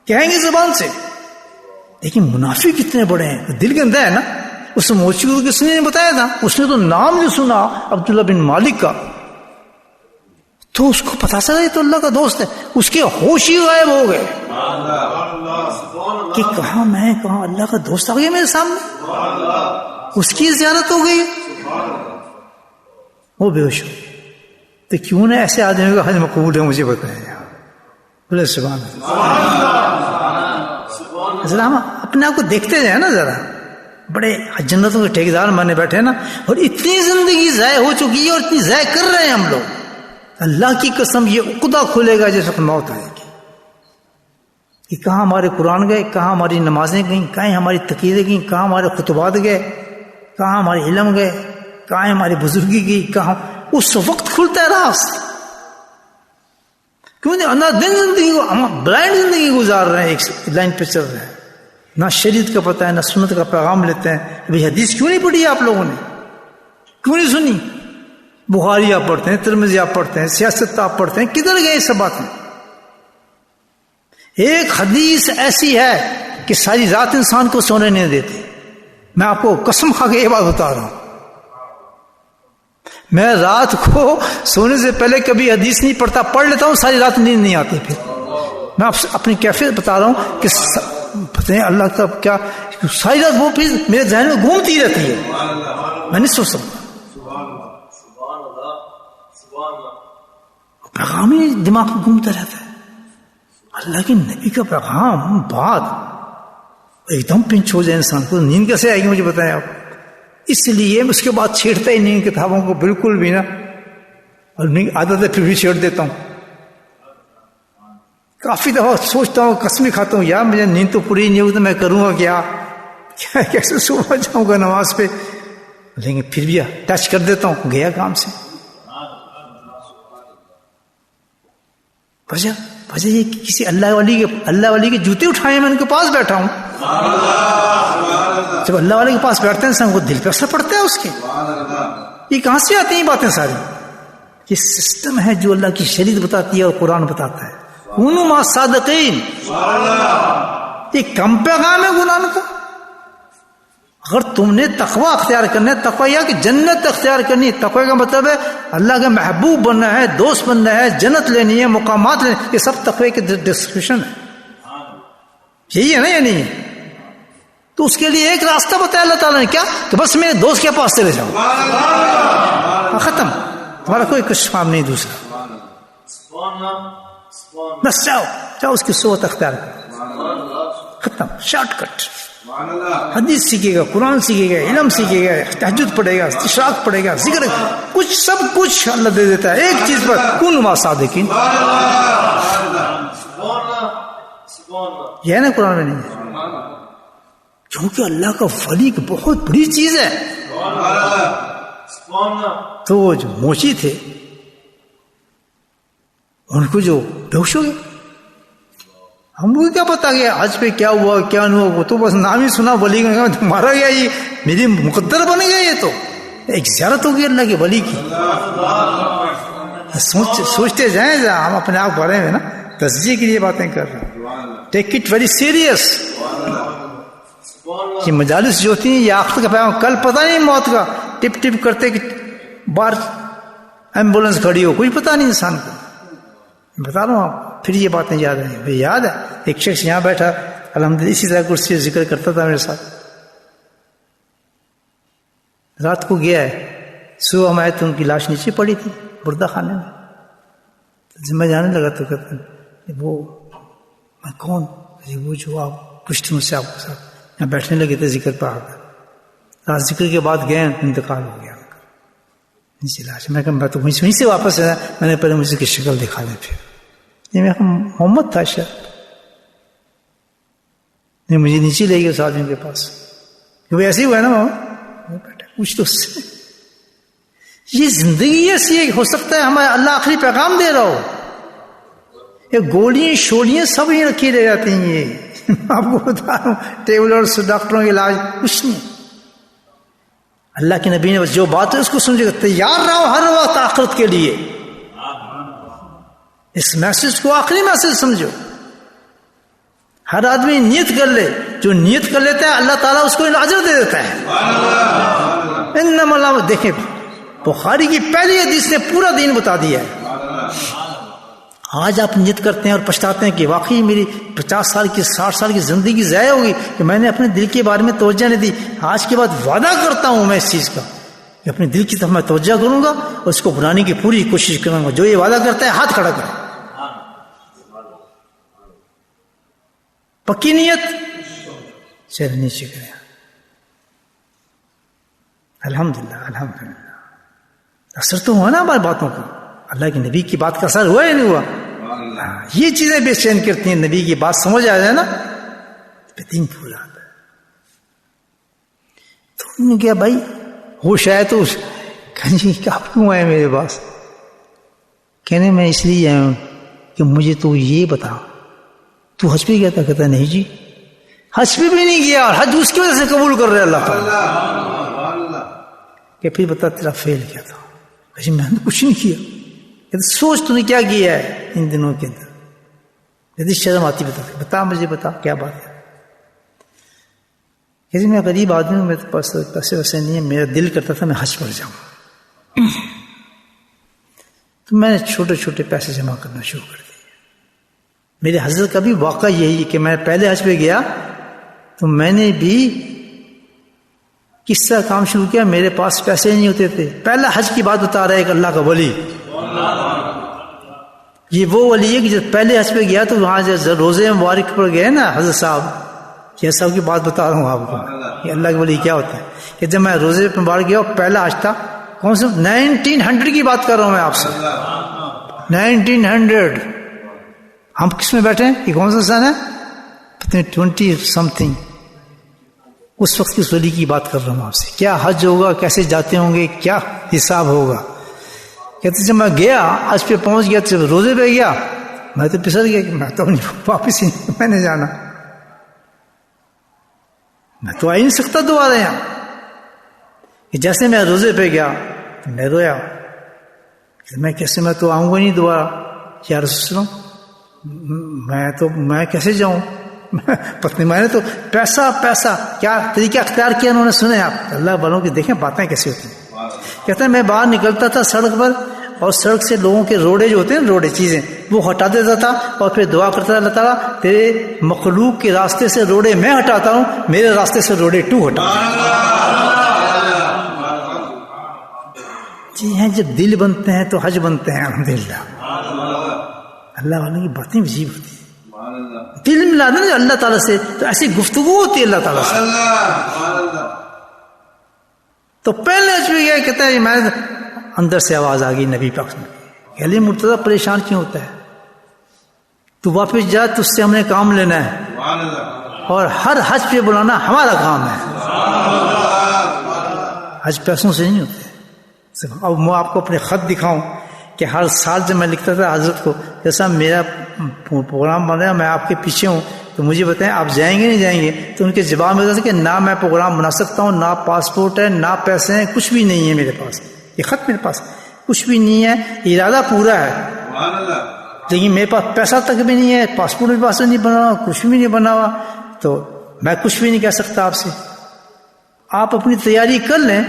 کہیں گے زبان سے، لیکن منافق کتنے بڑے ہیں، دل کے اندر ہے نا۔ اس موچی کو کس نے بتایا تھا؟ اس نے تو نام جو سنا عبداللہ بن مالک کا تو اس کو پتا چلا یہ تو اللہ کا دوست ہے، اس کے ہوش ہی غائب ہو گئے کہ کہاں میں کہاں اللہ کا دوست آ گیا میرے سامنے، اس کی زیارت ہو گئی، وہ بے ہوش ہو۔ تو کیوں نہ ایسے آدمی کا حج مقبول ہے مجھے بتائیں، بولے سبحان اللہ۔ ہم اپنے آپ کو دیکھتے جائیں نا ذرا، بڑے جنتوں کے ٹھیکیدار مانے بیٹھے نا، اور اتنی زندگی ضائع ہو چکی ہے اور اتنی ضائع کر رہے ہیں ہم لوگ، اللہ کی قسم یہ عقدہ کھلے گا جس وقت موت آئے گی کہ کہاں ہمارے قرآن گئے، کہاں ہماری نمازیں گئیں، کہاں ہماری تقریریں گئیں، کہاں ہمارے خطبات گئے، کہاں ہمارے علم گئے، کہاں ہماری بزرگی گئی، کہاں اس وقت کھلتا ہے راز، کیوں نہیں؟ اندر دن زندگی کو ہم بلائنڈ زندگی گزار رہے ہیں، ایک لائن پہ چل رہے ہیں، نہ شریعت کا پتہ ہے نہ سنت کا پیغام لیتے ہیں۔ ابھی حدیث کیوں نہیں پڑھی آپ لوگوں نے؟ کیوں نہیں سنی؟ بخاری آپ پڑھتے ہیں، ترمذی آپ پڑھتے ہیں، سیاست آپ پڑھتے ہیں، کدھر گئے سب باتیں؟ ایک حدیث ایسی ہے کہ ساری رات انسان کو سونے نہیں دیتی، میں آپ کو قسم کھا کے یہ بات بتا رہا ہوں، میں رات کو سونے سے پہلے کبھی حدیث نہیں پڑھتا، پڑھ لیتا ہوں ساری رات نیند نہیں آتی، پھر میں آپ اپنی کیفیت بتا رہا ہوں کہ پتہ نہیں اللہ کا کیا ساری رات وہ پھر میرے ذہن میں گھومتی رہتی ہے، میں نہیں سوچ سکتا، پیغام ہی دماغ میں گھومتا رہتا ہے، اللہ کے نبی کا پیغام بات ایک دم پنچ ہو جائے انسان کو، نیند کیسے آئے گی مجھے بتائیں آپ؟ اس لیے اس کے بعد چھیڑتا ہی نہیں کتابوں کو بالکل بھی نا، اور نہیں عادت ہے پھر بھی چھیڑ دیتا ہوں، کافی دفعہ سوچتا ہوں، قسم کھاتا ہوں یار مجھے نیند تو پوری نہیں ہوگی تو میں کروں گا کیا کیسے صبح جاؤں گا نماز پہ، لیکن پھر بھی ٹچ کر دیتا ہوں، گیا کام سے۔ وجہ یہ کسی اللہ والی کے جوتے اٹھائے میں ان کے پاس بیٹھا ہوں، جب اللہ والے کے پاس بیٹھتے ہیں انسان کو دل پہ اثر پڑتا ہے اس کے، یہ کہاں سے آتی ہیں باتیں ساری؟ یہ سسٹم ہے جو اللہ کی شریعت بتاتی ہے اور قرآن بتاتا ہے، کونوا مع الصادقین، یہ کم پیغام ہے قرآن کا۔ اگر تم نے تقوی اختیار کرنا ہے، تقوی یا کہ جنت اختیار کرنی ہے، تقوی کا مطلب ہے اللہ کا محبوب بننا ہے، دوست بننا ہے، جنت لینی ہے، مقامات لینی، یہ سب تقوی کی ڈسکرپشن ہے، یہی ہے نا یا نہیں ہے؟ تو اس کے لیے ایک راستہ بتایا اللہ تعالیٰ نے، کیا کہ بس میرے دوست کے پاس چلے جاؤ، ختم، تمہارا کوئی کام نہیں دوسرا، بس جاؤ اس کی صحبت اختیار کرو، ختم، شارٹ کٹ، حدیث سیکھے گا، قرآن سیکھے گا، علم سیکھے گا، تہجد پڑھے گا، اشراق پڑھے گا، ذکر، کچھ سب کچھ اللہ دے دیتا ہے ایک چیز پر، کونوا مع الصادقین، یہ ہے نا قرآن میں نہیں ہے، کیونکہ اللہ کا ولی ایک بہت بڑی چیز ہے۔ تو وہ جو موچی تھے ان کو جو بےہوش ہو گئے، ہم کو کیا پتا کہ آج پہ کیا ہوا کیا نہیں ہوا، وہ تو بس نام ہی سنا ولی کا، مارا گیا، یہ میری مقدر بنے گا، یہ تو ایک زیارت ہوگی اللہ کے ولی کی۔ سوچتے جائیں ہم اپنے آپ بارے میں نا، تجزیے کے لیے باتیں کر رہے ہیں، ٹیک اٹ ویری سیریس۔ یہ مجالس جو ہوتی ہیں یہ آخرت کا پیغام، کل پتہ نہیں موت کا، ٹپ ٹپ کرتے کہ بار ایمبولینس کھڑی ہو، کچھ پتہ نہیں انسان کو، بتا رہا ہوں آپ، پھر یہ باتیں یاد ہیں۔ مجھے یاد ہے ایک شخص یہاں بیٹھا الحمدللہ اسی طرح کرسی ذکر کرتا تھا میرے ساتھ، رات کو گیا ہے، صبح ہم آئے تو ان کی لاش نیچے پڑی تھی مردہ خانے میں. میں جانے لگا تو کہتے ہیں وہ میں کون؟ وہ جو آپ کچھ دنوں سے آپ کے ساتھ یہاں بیٹھنے لگے تھے ذکر پہ آ کر، رات ذکر کے بعد گئے انتقال ہو گیا نیچے لاش. میں کہا میں تو وہیں سے واپس آیا، میں نے پہلے مجھے کی شکل دکھا دیں. پھر یہ میں محمد تھا شاید، نہیں مجھے نیچے لے گیا اس آدمی کے پاس کہ وہ ایسے ہی ہوا ہے نا محمد، بیٹا پوچھ تو اس سے. یہ زندگی ایسی ہے کہ ہو سکتا ہے ہمیں اللہ آخری پیغام دے رہا ہو. یہ گولیاں شولیاں سب ہی رکھی رہ جاتی ہیں. یہ آپ کو بتا رہا ہوں، ٹیبل اور ڈاکٹروں کے علاج کچھ نہیں. اللہ کے نبی نے بس جو بات ہے اس کو سمجھے گا، تیار رہو ہر وقت آخرت کے لیے. اس میسج کو آخری میسج سمجھو. ہر آدمی نیت کر لے، جو نیت کر لیتا ہے اللہ تعالیٰ اس کو اجر دے دیتا ہے. انما اللہ، دیکھیں بخاری کی پہلی حدیث نے پورا دین بتا دیا ہے. آج آپ نیت کرتے ہیں اور پچھتاتے ہیں کہ واقعی میری 50 سال کی 60 سال کی زندگی ضائع ہوگی کہ میں نے اپنے دل کے بارے میں توجہ نہیں دی. آج کے بعد وعدہ کرتا ہوں میں اس چیز کا کہ اپنے دل کی طرف میں توجہ کروں گا اور اس کو بنانے کی پوری کوشش کروں گا. جو یہ وعدہ کرتا ہے ہاتھ کھڑا کرے. پکی نیت چل نیچے کرے. الحمدللہ الحمدللہ. اثر تو ہوا نا ہماری باتوں کا. اللہ کے نبی کی بات کا اثر ہوا یا نہیں ہوا؟ یہ چیزیں بے چین کرتی ہیں. نبی کی بات سمجھ آ جائے نا تو دین پورا آتا ہے. تو انہوں نے کہا بھائی ہوش آئے تو جی آپ کیوں آئے میرے پاس؟ کہنے میں اس لیے آیا ہوں کہ مجھے تو یہ بتا، تو حج پہ گیا تھا؟ کہتا نہیں جی حج پہ بھی نہیں گیا، اور حج اس کی وجہ سے قبول کر رہے اللہ تعالیٰ. کہ پھر بتا تیرا فیل کیا تھا؟ کہ میں نے کچھ نہیں کیا. سوچ تو نے کیا کیا ہے ان دنوں کے اندر؟ یدی شرم آتی بتا مجھے، بتا کیا بات ہے. کہ میں غریب آدمی ہوں، میرے پاس پیسے ویسے نہیں ہے، میرا دل کرتا تھا میں حج پر جاؤں. تو میں نے چھوٹے چھوٹے پیسے جمع کرنا شروع کر دیے. میرے حضرت کا بھی واقعہ یہی کہ میں پہلے حج پہ گیا تو میں نے بھی کس طرح کام شروع کیا. میرے پاس پیسے نہیں ہوتے تھے. پہلا حج کی بات بتا رہا ہے ایک اللہ کا ولی. یہ وہ ولی ہے کہ جب پہلے حج پہ گیا تو وہاں جب روزے مبارک پر گئے نا حضرت صاحب، یہ سب کی بات بتا رہا ہوں آپ کو. یہ اللہ کے ولی کیا ہوتا ہے کہ جب میں روزے پہ مبارک گیا پہلا حج تھا، کون سا 1900 کی بات کر رہا ہوں میں آپ سے. 1900 ہم کس میں بیٹھے ہیں؟ یہ کون سا سن ہے؟ 20 سمتھنگ. اس وقت کی ولی کی بات کر رہا ہوں آپ سے. کیا حج ہوگا، کیسے جاتے ہوں گے، کیا حساب ہوگا. کہتے جب میں گیا حج پہ پہنچ گیا، جب روزے پہ گیا میں تو پسر گیا کہ میں تو واپس ہی میں نے جانا، میں تو آ ہی نہیں سکتا دوبارہ یہاں. کہ جیسے میں روزے پہ گیا میں رویا کہ میں کیسے، میں تو آؤں گا نہیں دوبارہ. یا رسول اللہ میں کیسے جاؤں؟ پتنی میں نے تو پیسہ کیا طریقہ اختیار کیا انہوں نے سنے آپ. اللہ والوں کی دیکھیں باتیں کیسی ہوتی ہیں. کہتے ہیں میں باہر نکلتا تھا سڑک پر اور سڑک سے لوگوں کے روڑے جو ہوتے ہیں روڑے چیزیں وہ ہٹا دیتا تھا اور پھر دعا کرتا تھا اللہ تعالیٰ تیرے مخلوق کے راستے سے روڑے میں ہٹاتا ہوں، میرے راستے سے روڑے تو ہٹا. جی ہیں جب دل بنتے ہیں تو حج بنتے ہیں. الحمدللہ اللہ والوں کی باتیں عجیب ہوتی ہیں. دل ملا نا اللہ تعالیٰ سے تو ایسی گفتگو ہوتی ہے اللہ تعالیٰ سے. تو پہلے حج پہ گیا کہتا ہے میں اندر سے آواز آ گئی نبی پاک میں کہ علی مرتضیٰ پریشان کیوں ہوتا ہے؟ تو واپس جا، تجھ سے ہم نے کام لینا ہے اور ہر حج پہ بلانا ہمارا کام ہے. حج پیسوں سے نہیں ہوتے. اب میں آپ کو اپنے خط دکھاؤں کہ ہر سال جب میں لکھتا تھا حضرت کو جیسا میرا پروگرام بن رہا ہے میں آپ کے پیچھے ہوں تو مجھے بتائیں آپ جائیں گے نہیں جائیں گے؟ تو ان کے جواب میں ہوتا تھا کہ نہ میں پروگرام بنا سکتا ہوں، نہ پاسپورٹ ہے، نہ پیسے ہیں، کچھ بھی نہیں ہے میرے پاس. یہ خط میرے پاس کچھ بھی نہیں ہے. ارادہ پورا ہے لیکن میرے پاس پیسہ تک بھی نہیں ہے، پاسپورٹ بھی پاس نہیں بنا ہوا، کچھ بھی نہیں بنا ہوا، تو میں کچھ بھی نہیں کہہ سکتا آپ سے. آپ اپنی تیاری کر لیں،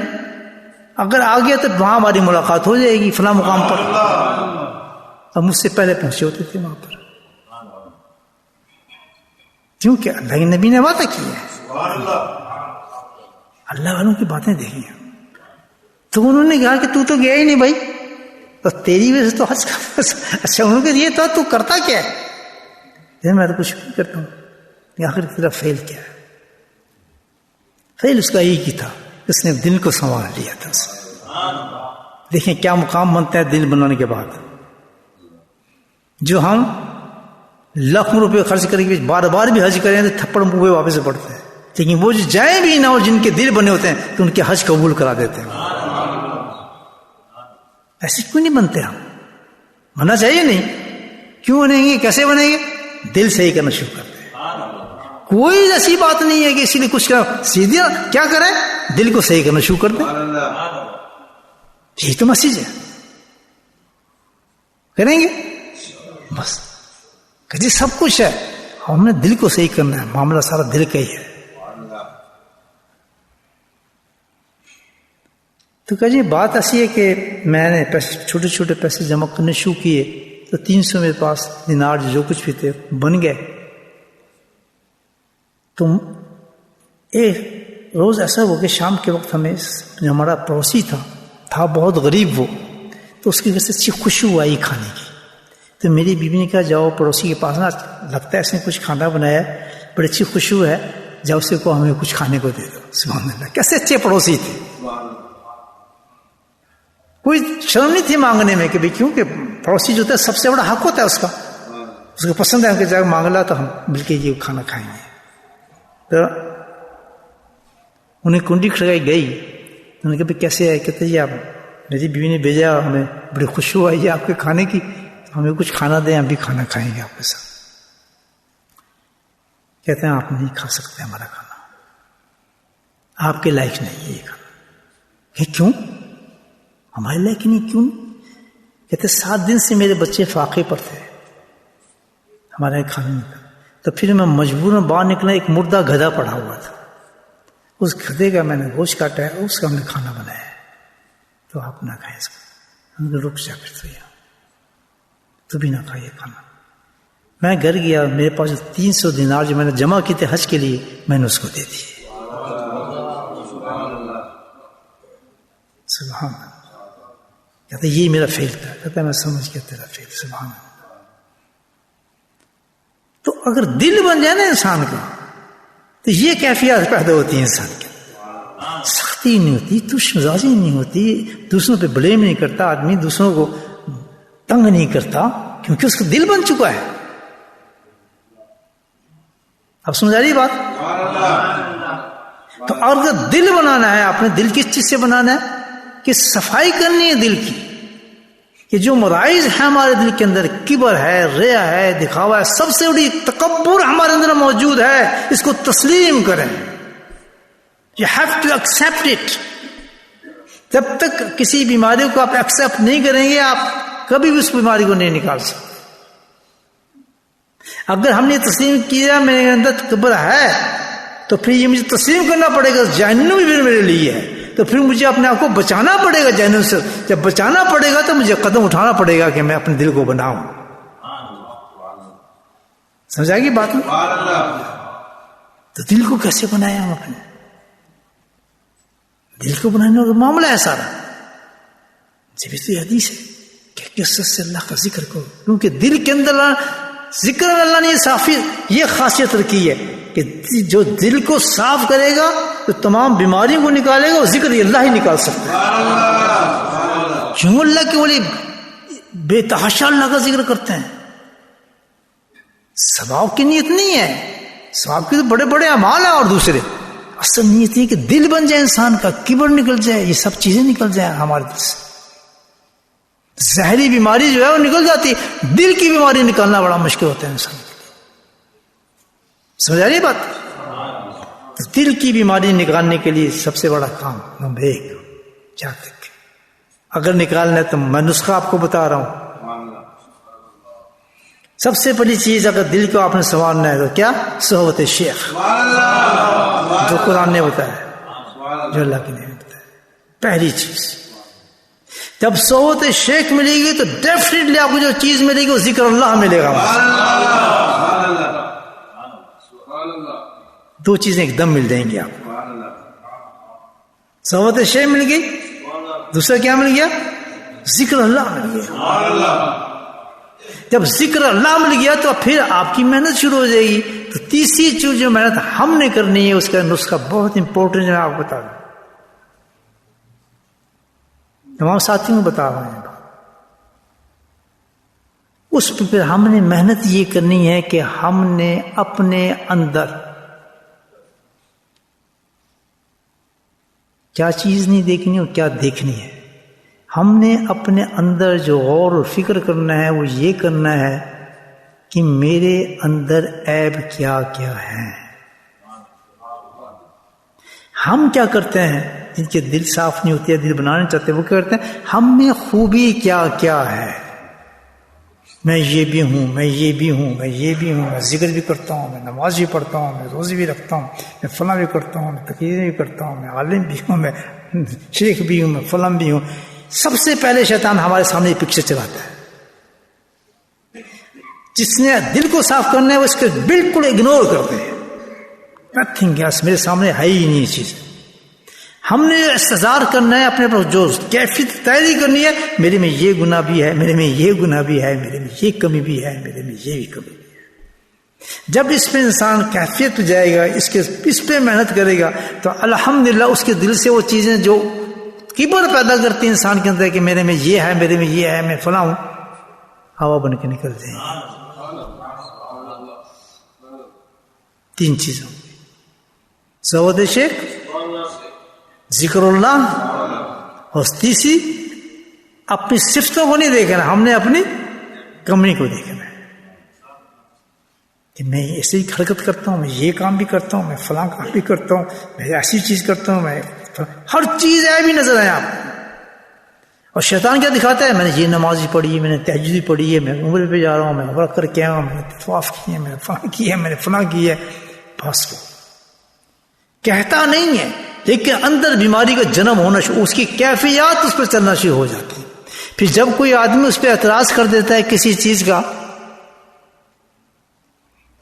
اگر آ گیا تو وہاں ہماری ملاقات ہو جائے گی فلاں مقام پر. اب مجھ سے پہلے پہنچے ہوتے تھے وہاں پر کیونکہ اللہ کے نبی نے وعدہ کیا ہے. اللہ والوں کی باتیں دیکھیں. تو انہوں نے کہا کہ تو گیا ہی نہیں بھائی، تو تیری وجہ سے تو حج کا اچھا انہوں نے کہا یہ تو کرتا کیا ہے؟ میں تو کچھ نہیں کرتا ہوں. آخر کی طرف فیل کیا ہے؟ فیل اس کا ایک ہی تھا، اس نے دل کو سنوار لیا تھا. دیکھیں کیا مقام بنتا ہے دل بنانے کے بعد. جو ہم لاکھوں روپے خرچ کریں گے بار بار بھی حج کریں تو تھپڑ منہ پہ واپس پڑتے ہیں، لیکن وہ جو جائیں بھی نہ ہو جن کے دل بنے ہوتے ہیں تو ان کے حج قبول کرا دیتے ہیں. ایسے کیوں نہیں بنتے ہم؟ بننا چاہیے نہیں. کیوں بنیں گے؟ کیسے بنیں گے؟ دل صحیح کرنا شروع کرتے ہیں. کوئی ایسی بات نہیں ہے کہ اسی لیے کچھ سیدھے کیا کریں، دل کو صحیح کرنا شروع کر دیں. یہی تو مسیج ہے. کریں گے بس کہ سب کچھ ہے، ہم نے دل کو صحیح کرنا ہے. معاملہ سارا دل کا ہی ہے. تو کہ جی بات ایسی ہے کہ میں نے چھوٹے چھوٹے پیسے جمع کرنے شروع کیے تو 300 میرے پاس دینار جو کچھ بھی تھے بن گئے. تو ایک روز ایسا ہو کہ شام کے وقت ہمیں جو ہمارا پڑوسی تھا بہت غریب وہ، تو اس کی وجہ سے اچھی خوشبو آئی کھانے کی. تو میری بیوی نے کہا جاؤ پڑوسی کے پاس نا، لگتا ہے اس نے کچھ کھانا بنایا ہے، بڑی اچھی خوشبو ہے، جاؤ اسے کو ہمیں کچھ کھانے کو دے دو. سبحان اللہ، کیسے اچھے پڑوسی تھے. کوئی شرم نہیں تھی مانگنے میں کہ بھائی کیوں کہ پڑوسی جو ہوتا ہے سب سے بڑا حق ہوتا ہے اس کا، اس کو پسند ہے کہ جا مانگ لا تو ہم مل کے یہ کھانا کھائیں گے. تو انہیں کنڈی کھڑکائی گئی، انہوں نے کہا بھائی کیسے ہے؟ کہتے جی آپ میری بیوی نے بھیجا، ہمیں بڑی خوشبو آئی ہے آپ کے کھانے کی، ہمیں کچھ کھانا دیں، ہم بھی کھانا کھائیں گے آپ کے ساتھ. کہتے ہیں آپ نہیں کھا سکتے ہمارا کھانا، آپ کے لائق نہیں ہے یہ کھانا. کہ کیوں ہمارے لائق نہیں؟ کیوں؟ کہتے 7 دن سے میرے بچے فاقے پر تھے، ہمارے کھانے نہیں تھا. تو پھر میں مجبوراً باہر نکلا، ایک مردہ گدھا پڑا ہوا تھا، اس گدھے کا میں نے گوشت کاٹا ہے، اس کا ہم نے کھانا بنایا ہے، تو آپ نہ کھائیں اس کو. ہم نے رک جا پھر تو یہاں تو بھی نہ کھائیے کھانا. میں گھر گیا، میرے پاس 300 دینار جو میں نے جمع کیے تھے حج کے لیے میں نے اس کو دے دیے. سبحان اللہ. کہتے یہ میرا فیل تھا. کہتا میں سمجھ گیا تیرا فیل. سبحان اللہ. تو اگر دل بن جائے نا انسان کا تو یہ کیفیت پیدا ہوتی ہے انسان کی. سختی نہیں ہوتی، تش مزاجی نہیں ہوتی، دوسروں پہ بلیم نہیں کرتا آدمی، دوسروں کو تنگ نہیں کرتا، کیونکہ اس کا دل بن چکا ہے. اب سمجھ آ رہی بات؟ تو اگر دل بنانا ہے، اپنے دل کس چیز سے بنانا ہے کہ صفائی کرنی ہے دل کی، کہ جو مرائض ہے ہمارے دل کے اندر، کبر ہے، ریا ہے، دکھاوا ہے، سب سے بڑی تکبر ہمارے اندر موجود ہے، اس کو تسلیم کریں. You have to accept it. جب تک کسی بیماری کو آپ ایکسپٹ نہیں کریں گے آپ کبھی بھی اس بیماری کو نہیں نکال سکتے. اگر ہم نے تسلیم کیا میرے اندر تکبر ہے تو پھر یہ مجھے تسلیم کرنا پڑے گا، جہنم بھی میرے لیے ہے، تو پھر مجھے اپنے آپ کو بچانا پڑے گا جہنم سے. جب بچانا پڑے گا تو مجھے قدم اٹھانا پڑے گا کہ میں اپنے دل کو بناؤں. سمجھا گی بات میں؟ تو دل کو کیسے بنایا ہم اپنے؟ دل کو بنانے کا معاملہ ہے سارا. جب تو یہ حدیث ہے کہ کثرت سے اللہ کا ذکر کرو، کیونکہ دل کے اندر ذکر میں اللہ نے یہ خاصیت رکھی ہے کہ جو دل کو صاف کرے گا تو تمام بیماریوں کو نکالے گا، اور ذکر اللہ ہی نکال سکتا ہے. کیوں اللہ کے ولی بے تحاشا اللہ کا ذکر کرتے ہیں؟ ثواب کی نیت نہیں ہے، ثواب کے تو بڑے بڑے اعمال ہیں، اور دوسرے اصل نیت ہے کہ دل بن جائے انسان کا، کبر نکل جائے، یہ سب چیزیں نکل جائیں ہمارے دل سے. زہری بیماری جو ہے وہ نکل جاتی ہے، دل کی بیماری نکالنا بڑا مشکل ہوتا ہے انسان کے لیے. سمجھ آ رہی بات؟ دل کی بیماری نکالنے کے لیے سب سے بڑا کام نمبر 1 کیا دیکھیں. اگر نکالنا ہے تو میں نسخہ آپ کو بتا رہا ہوں. سب سے بڑی چیز اگر دل کو آپ نے سنوارنا ہے تو کیا؟ صحبت شیخ، جو قرآن نے بتایا، جو اللہ کی نے بتایا. پہلی چیز جب صحبت شیخ ملے گی تو ڈیفینیٹلی آپ کو جو چیز ملے گی وہ ذکر اللہ ملے گا. 2 چیزیں ایک دم مل جائیں گی آپ کو. صحبت شیخ مل گئی، دوسرا کیا مل گیا؟ ذکر اللہ مل گیا. جب ذکر اللہ مل گیا تو پھر آپ کی محنت شروع ہو جائے گی. تو تیسری چیز جو محنت ہم نے کرنی ہے اس کا نسخہ بہت امپورٹنٹ ہے، آپ کو بتا دوں، تمام ساتھیوں کو بتا رہے ہیں. اس پہ پھر ہم نے محنت یہ کرنی ہے کہ ہم نے اپنے اندر کیا چیز نہیں دیکھنی اور کیا دیکھنی ہے. ہم نے اپنے اندر جو غور و فکر کرنا ہے وہ یہ کرنا ہے کہ میرے اندر عیب کیا کیا ہے. ہم کیا کرتے ہیں جن کے دل صاف نہیں ہوتے، دل بنانا چاہتے، وہ کیا کرتے ہیں، ہم میں خوبی کیا کیا ہے. میں یہ بھی ہوں، میں یہ بھی ہوں، میں یہ بھی ہوں، میں ذکر بھی کرتا ہوں، میں نماز بھی پڑھتا ہوں، میں روزے بھی رکھتا ہوں، میں فلاں بھی کرتا ہوں، میں تقریر بھی کرتا ہوں، میں عالم بھی ہوں، میں شیخ بھی ہوں، میں فلاں بھی ہوں. سب سے پہلے شیطان ہمارے سامنے یہ پکچر چلاتا ہے. جس نے دل کو صاف کرنا ہے وہ اس کو بالکل اگنور کرتے ہیں. نتھنگ ایلس، میرے سامنے ہے ہی نہیں یہ چیز. ہم نے استظہار کرنا ہے اپنے پر، جو کیفیت تیاری کرنی ہے، میرے میں یہ گناہ بھی ہے، میرے میں یہ گناہ بھی ہے، میرے میں یہ کمی بھی ہے، میرے میں یہ بھی کمی بھی ہے. جب اس پہ انسان کیفیت پہ جائے گا، اس پہ محنت کرے گا، تو الحمدللہ اس کے دل سے وہ چیزیں جو کبر پیدا کرتی ہیں انسان کے اندر کہ میرے میں یہ ہے، میرے میں یہ ہے، میں فلاں ہوں، ہوا بن کے نکلتے ہیں. 3 چیزوں زود شیخ، ذکر اللہ، اور تیسری اپنی صفتوں کو نہیں دیکھنا، ہم نے اپنی کمی کو دیکھنا ہے کہ میں ایسی حرکت کرتا ہوں، میں یہ کام بھی کرتا ہوں، میں فلاں کام بھی کرتا ہوں، میں ایسی چیز کرتا ہوں، میں ہر چیز ہے بھی نظر آئے آپ کو. اور شیطان کیا دکھاتا ہے، میں نے یہ نماز بھی پڑھی ہے، میں نے تہجد بھی پڑھی ہے، میں عمرے پہ جا رہا ہوں، میں عمرہ کر کے آیا ہوں، میں نے طواف کیے، میں نے فلاں کیا ہے، میں نے فلاں کی ہے. بس وہ کہتا نہیں ہے، لیکن اندر بیماری کا جنم ہونا شروع، اس کی کیفیات اس پر چلنا شروع ہو جاتی ہے. پھر جب کوئی آدمی اس پہ اعتراض کر دیتا ہے کسی چیز کا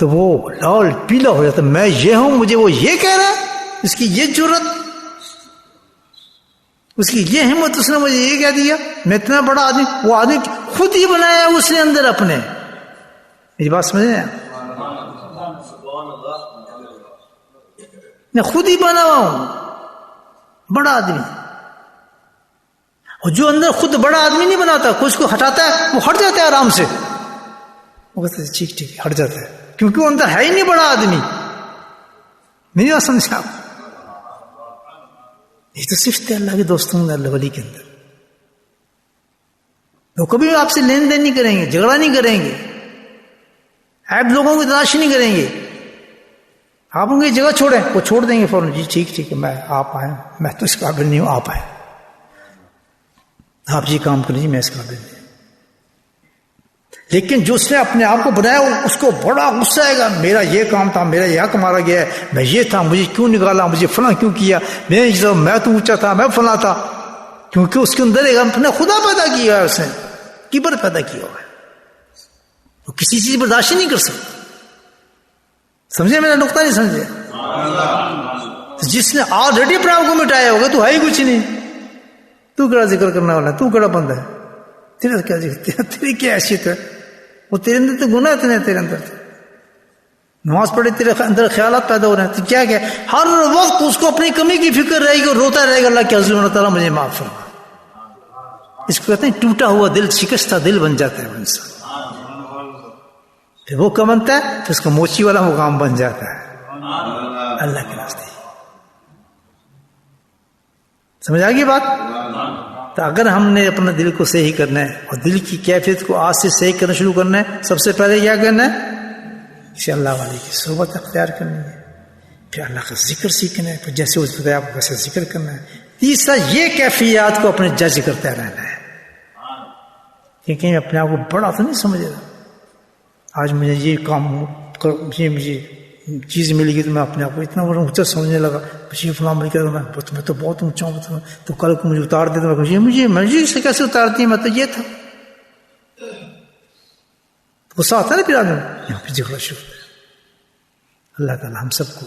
تو وہ لال پیلا ہو جاتا ہے. میں یہ ہوں، مجھے وہ یہ کہہ رہا ہے، اس کی یہ جرت، اس کی یہ ہمت، اس نے مجھے یہ کہہ دیا، میں اتنا بڑا آدمی. وہ آدمی خود ہی بنایا اس نے اندر اپنے. میری بات سمجھ رہے ہیں؟ میں خود ہی بنا ہوا ہوں بڑا آدمی. اور جو اندر خود بڑا آدمی نہیں بناتا، کچھ کو ہٹاتا ہے، وہ ہٹ جاتا ہے آرام سے. وہ کہتے ہیں ٹھیک ٹھیک ہٹ جاتا ہے، کیونکہ وہ اندر ہے ہی نہیں بڑا آدمی. میری بات سمجھا آپ؟ یہ تو صرف اللہ کے دوستوں میں، اللہ ولی کے اندر. وہ کبھی آپ سے لین دین نہیں کریں گے، جھگڑا نہیں کریں گے، عیب لوگوں کی تلاش نہیں کریں گے. آپ ان کی جگہ چھوڑیں، وہ چھوڑ دیں گے فوراً. جی ٹھیک ٹھیک ہے، میں آپ آئیں، میں تو اس قابل نہیں ہوں، آپ آئیں، آپ جی کام کر لیجیے، میں اس قابل نہیں. لیکن جو اس نے اپنے آپ کو بنایا اس کو بڑا غصہ آئے گا، میرا یہ کام تھا، میرا یہ حق مارا گیا ہے، میں یہ تھا، مجھے کیوں نکالا، مجھے فلاں کیوں کیا، میں تو اونچا تھا، میں فلاں تھا. کیونکہ اس کے اندر اپنا خدا پیدا کیا ہے، اس نے کبر پیدا کیا ہوا ہے. وہ کسی چیز برداشت نہیں کر سکتا. سمجھے میرا نقطہ؟ نہیں سمجھے؟ جس نے آلریڈی اپنے آپ کو مٹایا ہوگا، تو ہے ہی کچھ نہیں. تو کیا ذکر کرنے والا ہے؟ تو کیا بندہ ہے؟ تیرا کیا ذکر، تیری کیا حیثیت ہے؟ وہ تیرے اندر تو گناہ اتنے تیرے اندر تھے. نماز پڑھے تیرے اندر خیالات پیدا ہو رہے ہیں، تو کیا ہر وقت اس کو اپنی کمی کی فکر رہے گی، روتا رہے گا اللہ کے حضور میں، اللہ تعالیٰ مجھے معاف فرما. اس کو کہتے ہیں ٹوٹا ہوا دل، شکستہ دل بن جاتا ہے وہ انسان. پھر وہ کیا بنتا ہے؟ پھر اس کا موچی والا مقام بن جاتا ہے اللہ کے راستے. سمجھ آ گئی بات؟ تو اگر ہم نے اپنا دل کو صحیح کرنا ہے اور دل کی کیفیت کو آج سے صحیح کرنا شروع کرنا ہے، سب سے پہلے کیا کرنا ہے؟ اسے اللہ والے کی صحبت اختیار کرنی ہے، پھر اللہ کا ذکر سیکھنا ہے، پھر جیسے اس بتایا آپ ویسے ذکر کرنا ہے. تیسرا یہ کیفیات کو اپنے جج کرتا رہنا ہے، کیونکہ میں اپنے آپ کو بڑا تو نہیں سمجھ رہا. آج مجھے یہ کام، یہ مجھے چیز مل گئی تو میں اپنے آپ کو اتنا بڑا اونچا سمجھنے لگا، مجھے فلاں مل کر میں تو بہت اونچا ہوں، تو کل کو مجھے اتار دے تو مجھے اسے کیسے اتارتی ہے، میں تو یہ تھا. غصہ آتا ہے نا پھر آدمی، یہاں پہ جھگڑا شروع. اللہ تعالیٰ ہم سب کو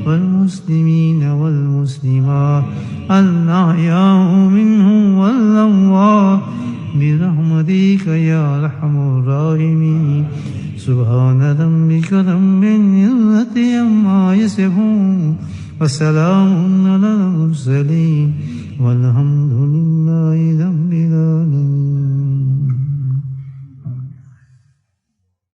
والمسلمين والمسلمات الأحياء منهم والأموات برحمتك يا أرحم الراحمين. سبحان ربك رب العزة عما يصفون وسلام على المرسلين والحمد لله رب